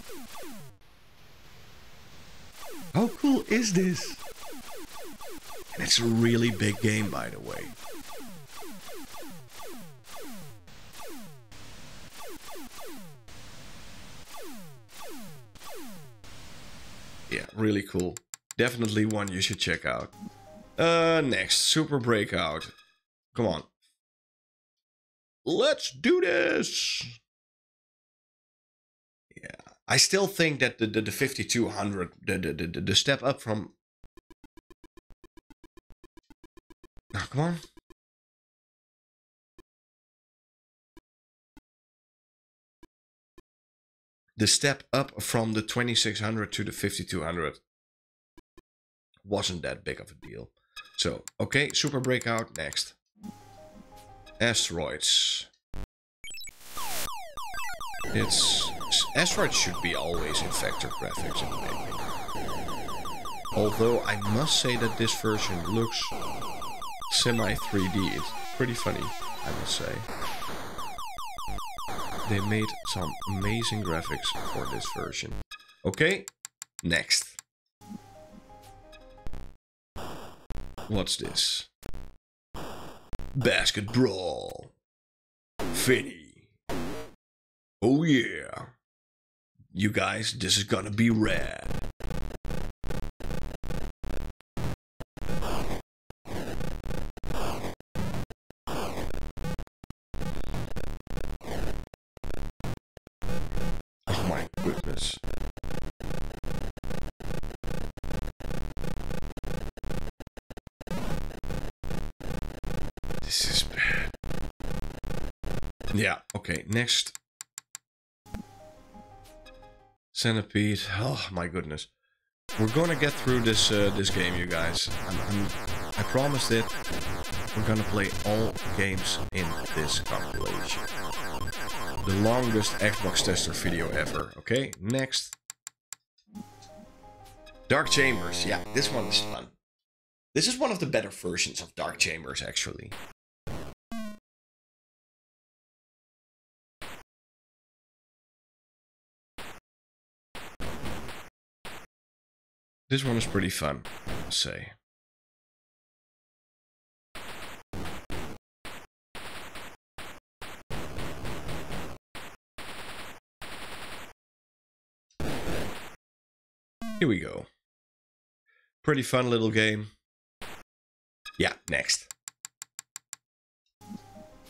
How cool is this? And it's a really big game, by the way. Yeah, really cool. Definitely one you should check out. Next, Super Breakout. Come on. Let's do this! Yeah, I still think that the 5200, the step up from... Oh, come on. The step up from the 2600 to the 5200 wasn't that big of a deal. So, okay, Super Breakout, next. Asteroids. Asteroids should be always in vector graphics in the making. Although I must say that this version looks semi 3D. It's pretty funny, I must say. They made some amazing graphics for this version. Okay, next. What's this? Basket Brawl. Finny. Oh yeah. You guys, this is gonna be rad. Oh my goodness. This is bad. Yeah, okay, next. Centipede. Oh my goodness. We're gonna get through this this game, you guys. I promised it. We're gonna play all games in this compilation. The longest Xbox tester video ever. Okay, next. Dark Chambers. Yeah, this one is fun. This is one of the better versions of Dark Chambers, actually. This one is pretty fun, I must say. Here we go. Pretty fun little game. Yeah, next.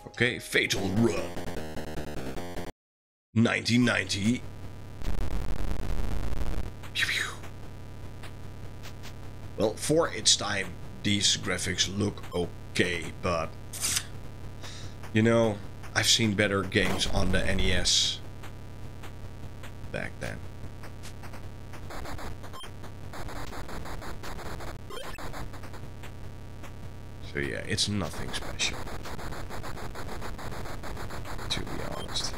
Okay, Fatal Run. 1990. Pew pew. Well, for its time, these graphics look okay, but you know, I've seen better games on the NES back then. So yeah, it's nothing special, to be honest.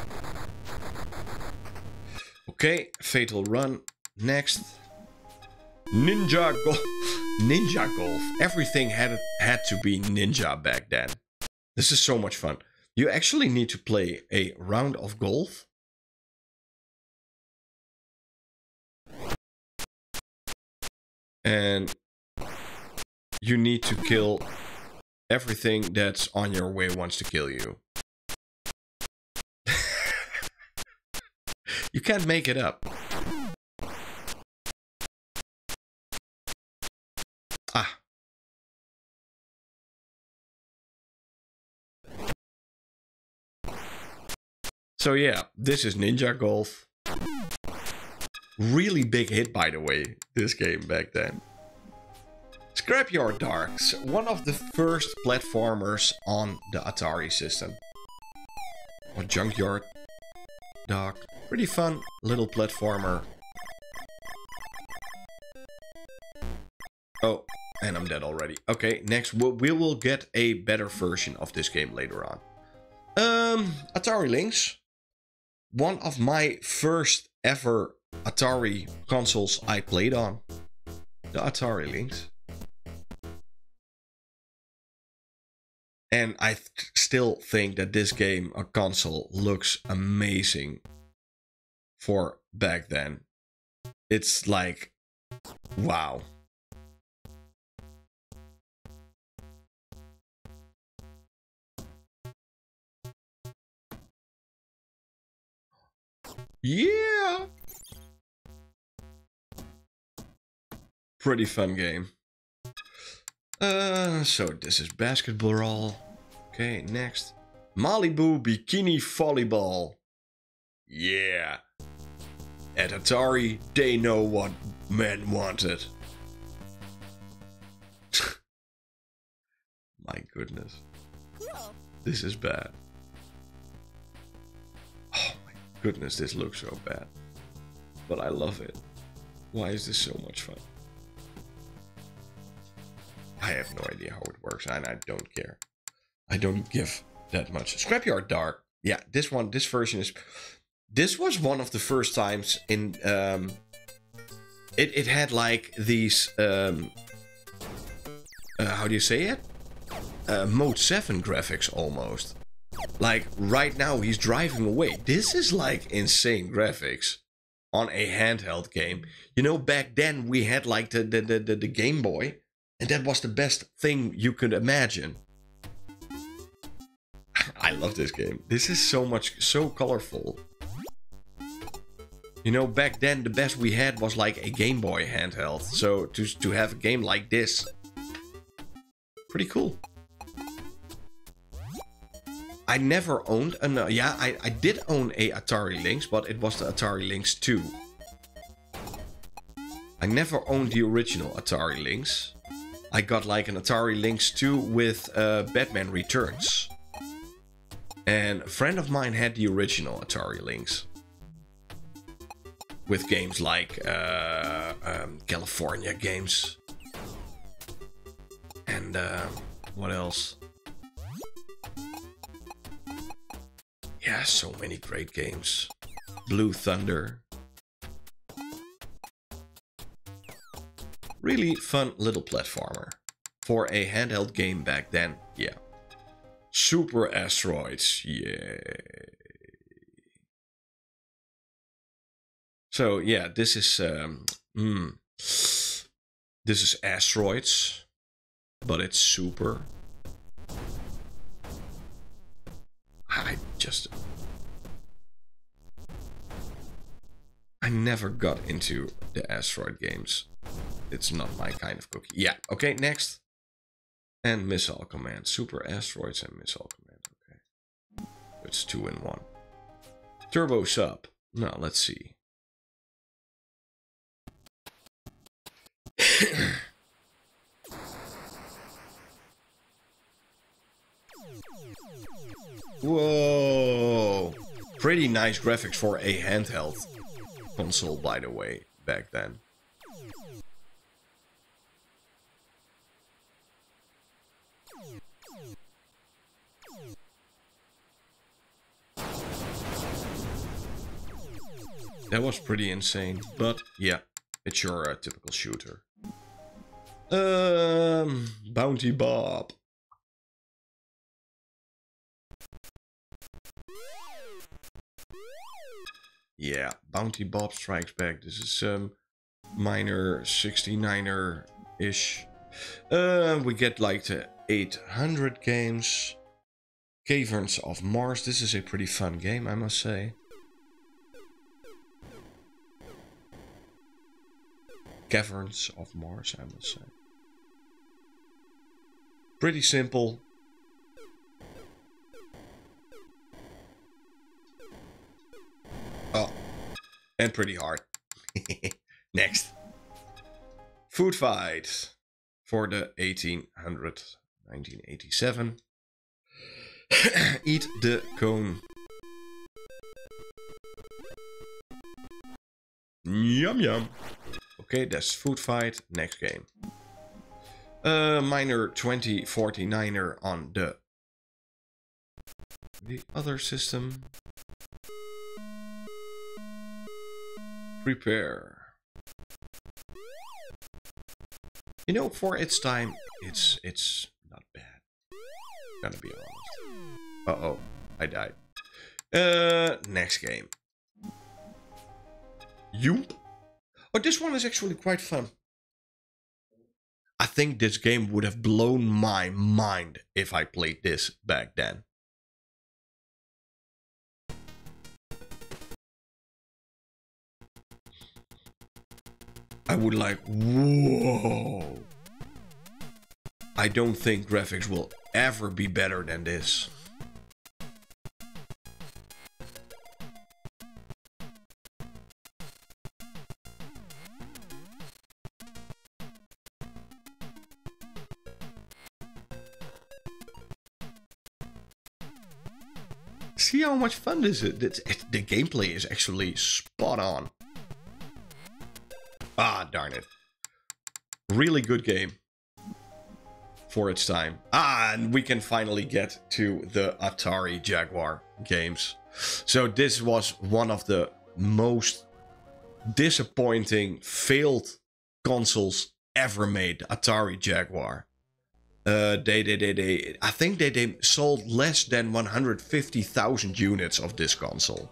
Okay, Fatal Run. Next. Ninja Golf. Ninja Golf. Everything had to be ninja back then. This is so much fun. You actually need to play a round of golf. And you need to kill everything that's on your way wants to kill you. You can't make it up. Ah. So yeah, this is Ninja Golf. Really big hit, by the way, this game back then. Scrapyard Darks, one of the first platformers on the Atari system. Or Junkyard Dog. Pretty fun little platformer. Oh, and I'm dead already. Okay, next we will get a better version of this game later on. Atari Lynx. One of my first ever Atari consoles I played on. The Atari Lynx. And I still think that this game, a console, looks amazing for back then. It's like, wow. Yeah. Pretty fun game. So this is basketball. Okay, next. Malibu Bikini Volleyball. Yeah. At Atari, they know what men wanted. My goodness. This is bad. Oh my goodness, this looks so bad. But I love it. Why is this so much fun? I have no idea how it works, and I don't care. I don't give that much. Scrapyard Dark. Yeah, this version is... This was one of the first times in... It had like these... how do you say it? Mode 7 graphics almost. Like, right now he's driving away. This is like insane graphics on a handheld game. You know, back then we had like the Game Boy. And that was the best thing you could imagine. I love this game. This is so colorful. You know, back then the best we had was like a Game Boy handheld. So to have a game like this, pretty cool. I never owned a... Yeah, I did own a Atari Lynx, but it was the Atari Lynx 2. I never owned the original Atari Lynx. I got like an Atari Lynx 2 with Batman Returns. And a friend of mine had the original Atari Lynx. With games like California games. And what else? Yeah, so many great games. Blue Thunder. Really fun little platformer. For a handheld game back then, yeah. Super Asteroids, yay. So yeah, this is Asteroids, but it's super. I never got into the Asteroid games. It's not my kind of cookie. Yeah, okay, next. And Missile Command. Super Asteroids and Missile Command. Okay. It's 2 in 1. Turbo Sub. Now, let's see. Whoa! Pretty nice graphics for a handheld console, by the way, back then. That was pretty insane, but yeah, it's your typical shooter. Bounty Bob. Yeah, Bounty Bob Strikes Back. This is minor 69er-ish. We get like the 800 games. Caverns of Mars. This is a pretty fun game, I must say. Caverns of Mars, I must say. Pretty simple. Oh, and pretty hard. Next. Food Fight for the 1987. Eat the cone. Yum yum. Okay, that's Food Fight. Next game. Minor 2049er on the other system. Prepare. You know, for its time, it's not bad. Gotta be honest. Uh-oh, I died. Next game. Yoop. Oh, this one is actually quite fun. I think this game would have blown my mind if I played this back then. I would like, whoa. I don't think graphics will ever be better than this. See how much fun this is? The gameplay is actually spot on. Ah, darn it. Really good game. for its time. And we can finally get to the Atari Jaguar games. So this was one of the most disappointing, failed consoles ever made, Atari Jaguar. I think they sold less than 150,000 units of this console.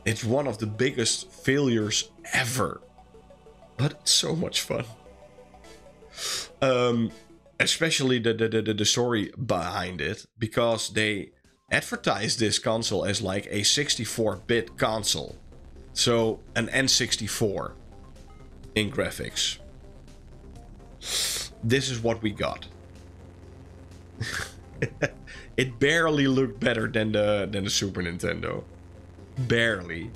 It's one of the biggest failures ever. But it's so much fun. Especially the story behind it, because they advertised this console as like a 64-bit console. So an N64 in graphics. This is what we got. It barely looked better than the Super Nintendo. Barely.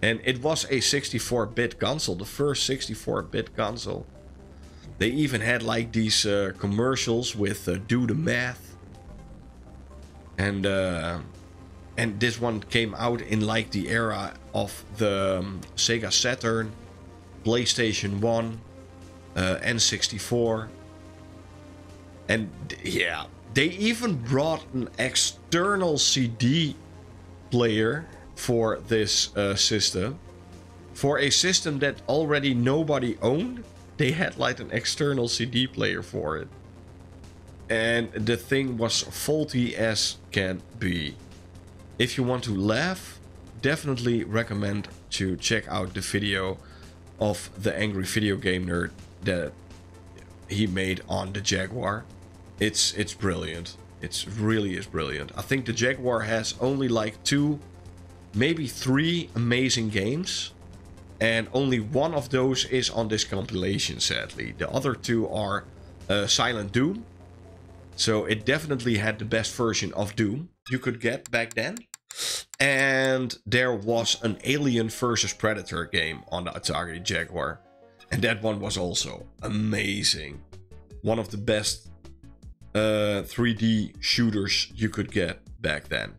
And it was a 64-bit console, the first 64-bit console. They even had like these commercials with Do the Math. And this one came out in like the era of the Sega Saturn, PlayStation 1, N64. And yeah, they even brought an external CD player for this system. For a system that already nobody owned, they had like an external CD player for it. And the thing was faulty as can be. If you want to laugh, definitely recommend to check out the video of the Angry Video Game Nerd that he made on the Jaguar. It's brilliant. It really is brilliant. I think the Jaguar has only like 2, maybe 3 amazing games. And only one of those is on this compilation, sadly. The other 2 are Silent Doom. So it definitely had the best version of Doom you could get back then. And there was an Alien vs Predator game on the Atari Jaguar. And that one was also amazing. One of the best 3D shooters you could get back then.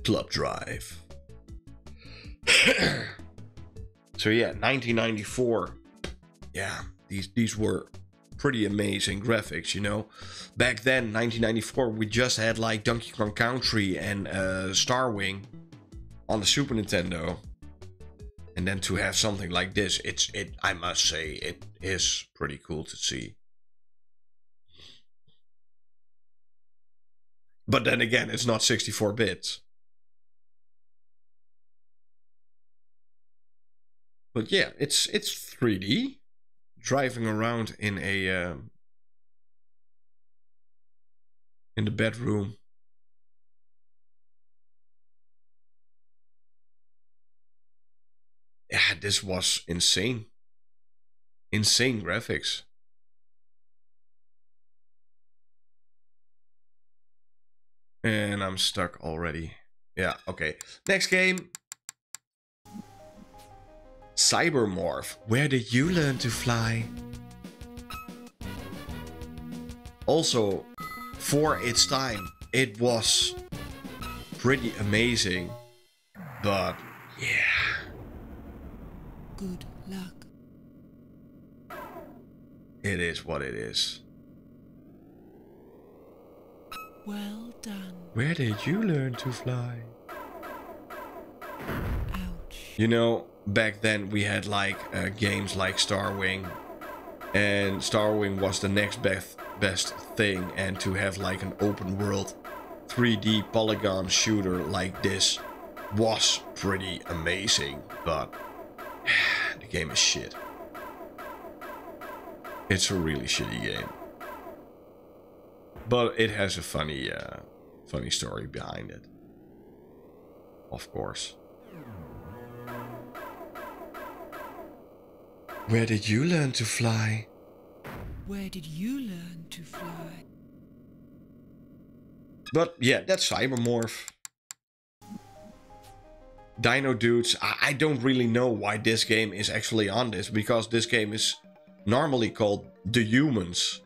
Club Drive. So yeah, 1994. Yeah, these were pretty amazing graphics, you know. Back then, 1994, we just had like Donkey Kong Country and Star Wing on the Super Nintendo. And then to have something like this, I must say, it is pretty cool to see. But then again, it's not 64 bits. But yeah, it's 3D. Driving around in a in the bedroom. Yeah, this was insane. Insane graphics. And I'm stuck already. Yeah, okay. Next game. Cybermorph. Where did you learn to fly? Also, for its time, it was pretty amazing. But, yeah. Good luck. It is what it is. Well done. Where did you learn to fly? Ouch. You know, back then we had like games like Star Wing. And Star Wing was the next best thing. And to have like an open world 3D polygon shooter like this was pretty amazing. But the game is shit. It's a really shitty game. But it has a funny story behind it. Of course. Where did you learn to fly? Where did you learn to fly? But yeah, that's Cybermorph. Dino Dudes. I don't really know why this game is actually on this. Because this game is normally called The Humans.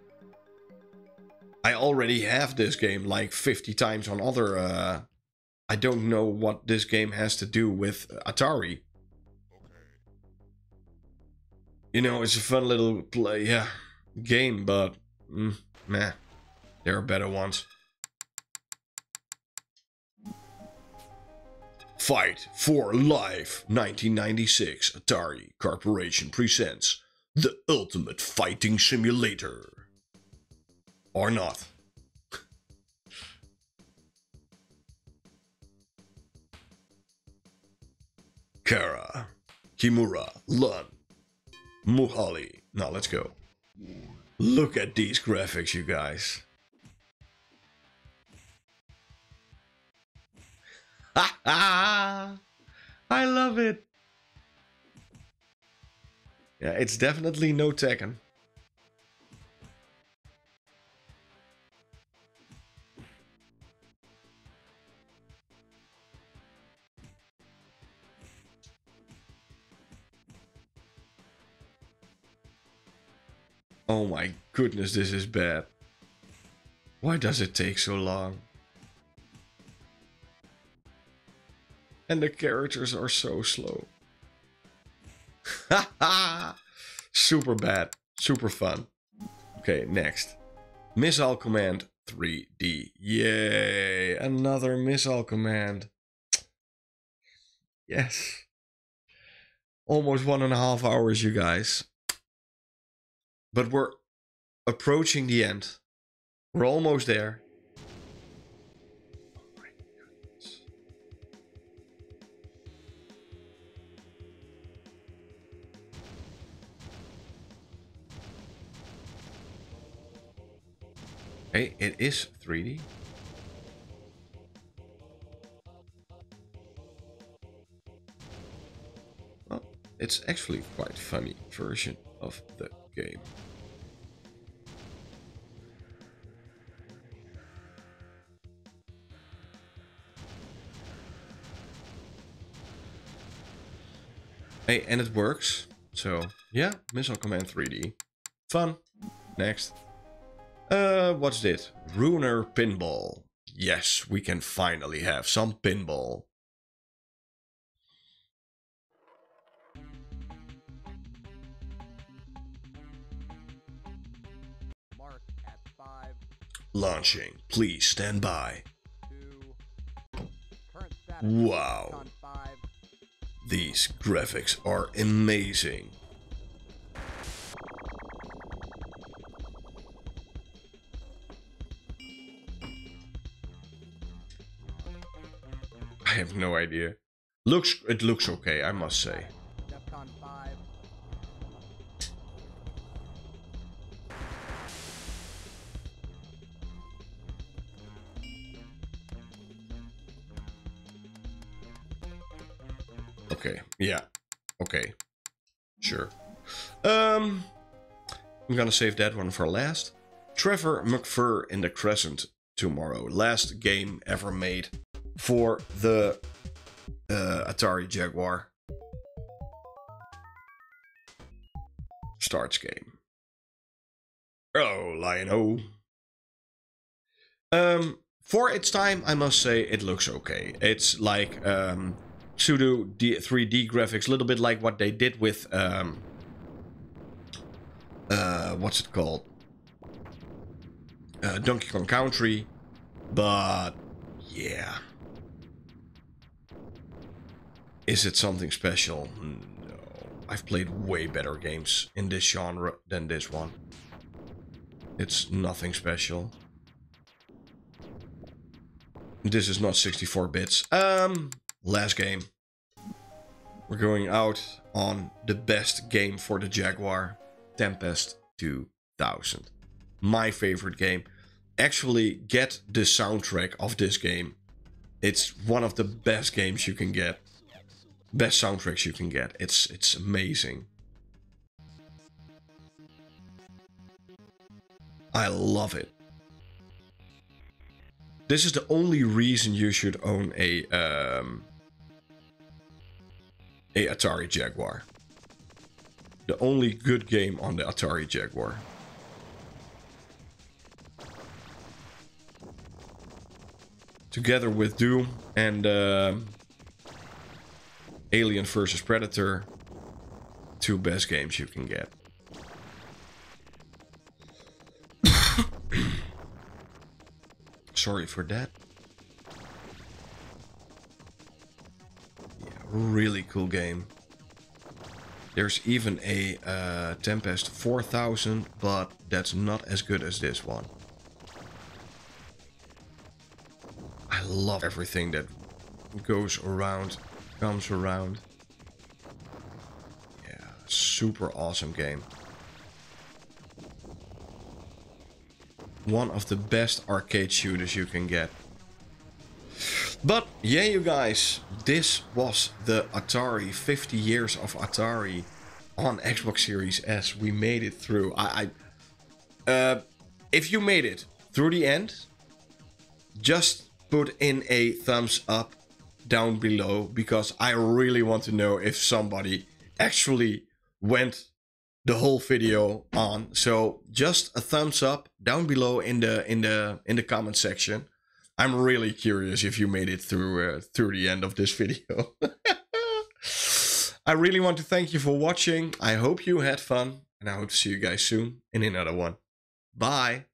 I already have this game like 50 times on other... I don't know what this game has to do with Atari. You know, it's a fun little game, but meh. There are better ones. Fight for Life 1996 Atari Corporation presents the ultimate fighting simulator. Or not. Kara, Kimura, Lun, Muhali. Now let's go. Look at these graphics, you guys. I love it. Yeah, it's definitely no Tekken. Oh my goodness, this is bad. Why does it take so long? And the characters are so slow. Super bad. Super fun. Okay, next. Missile Command 3D. Yay! Another Missile Command. Yes. Almost 1.5 hours, you guys. But we're approaching the end. We're almost there. Hey, it is 3D. Well, it's actually quite funny version of the game. Hey, and it works. So, yeah, Missile Command 3D. Fun. Next. What's this? Ruiner Pinball. Yes, we can finally have some pinball. Mark at 5. Launching. Please stand by. 2. Current status. Wow. On 5. These graphics are amazing. I have no idea. It looks okay, I must say. Defcon 5. Okay, yeah. Okay. Sure. I'm gonna save that one for last. Trevor McFur in the Crescent tomorrow. Last game ever made for the Atari Jaguar. Starts game. Oh, Lion-O. For its time, I must say it looks okay. It's like pseudo 3D graphics, a little bit like what they did with what's it called? Donkey Kong Country, but yeah. Is it something special? No. I've played way better games in this genre than this one. It's nothing special. This is not 64 bits. Last game. We're going out on the best game for the Jaguar. Tempest 2000. My favorite game. Actually, get the soundtrack of this game. It's one of the best games you can get. Best soundtracks you can get. It's amazing. I love it. This is the only reason you should own a Atari Jaguar. The only good game on the Atari Jaguar. Together with Doom and Alien vs Predator, two best games you can get. Sorry for that. Yeah, really cool game. There's even a Tempest 4000, but that's not as good as this one. I love everything that goes around, comes around. Yeah, super awesome game. One of the best arcade shooters you can get. But yeah, you guys, this was the Atari, 50 years of Atari on Xbox Series S. We made it through. If you made it through the end, just put in a thumbs up down below, because I really want to know if somebody actually went the whole video on. So just a thumbs up down below in the comment section. I'm really curious if you made it through the end of this video. I really want to thank you for watching. I hope you had fun, and I hope to see you guys soon in another one. Bye.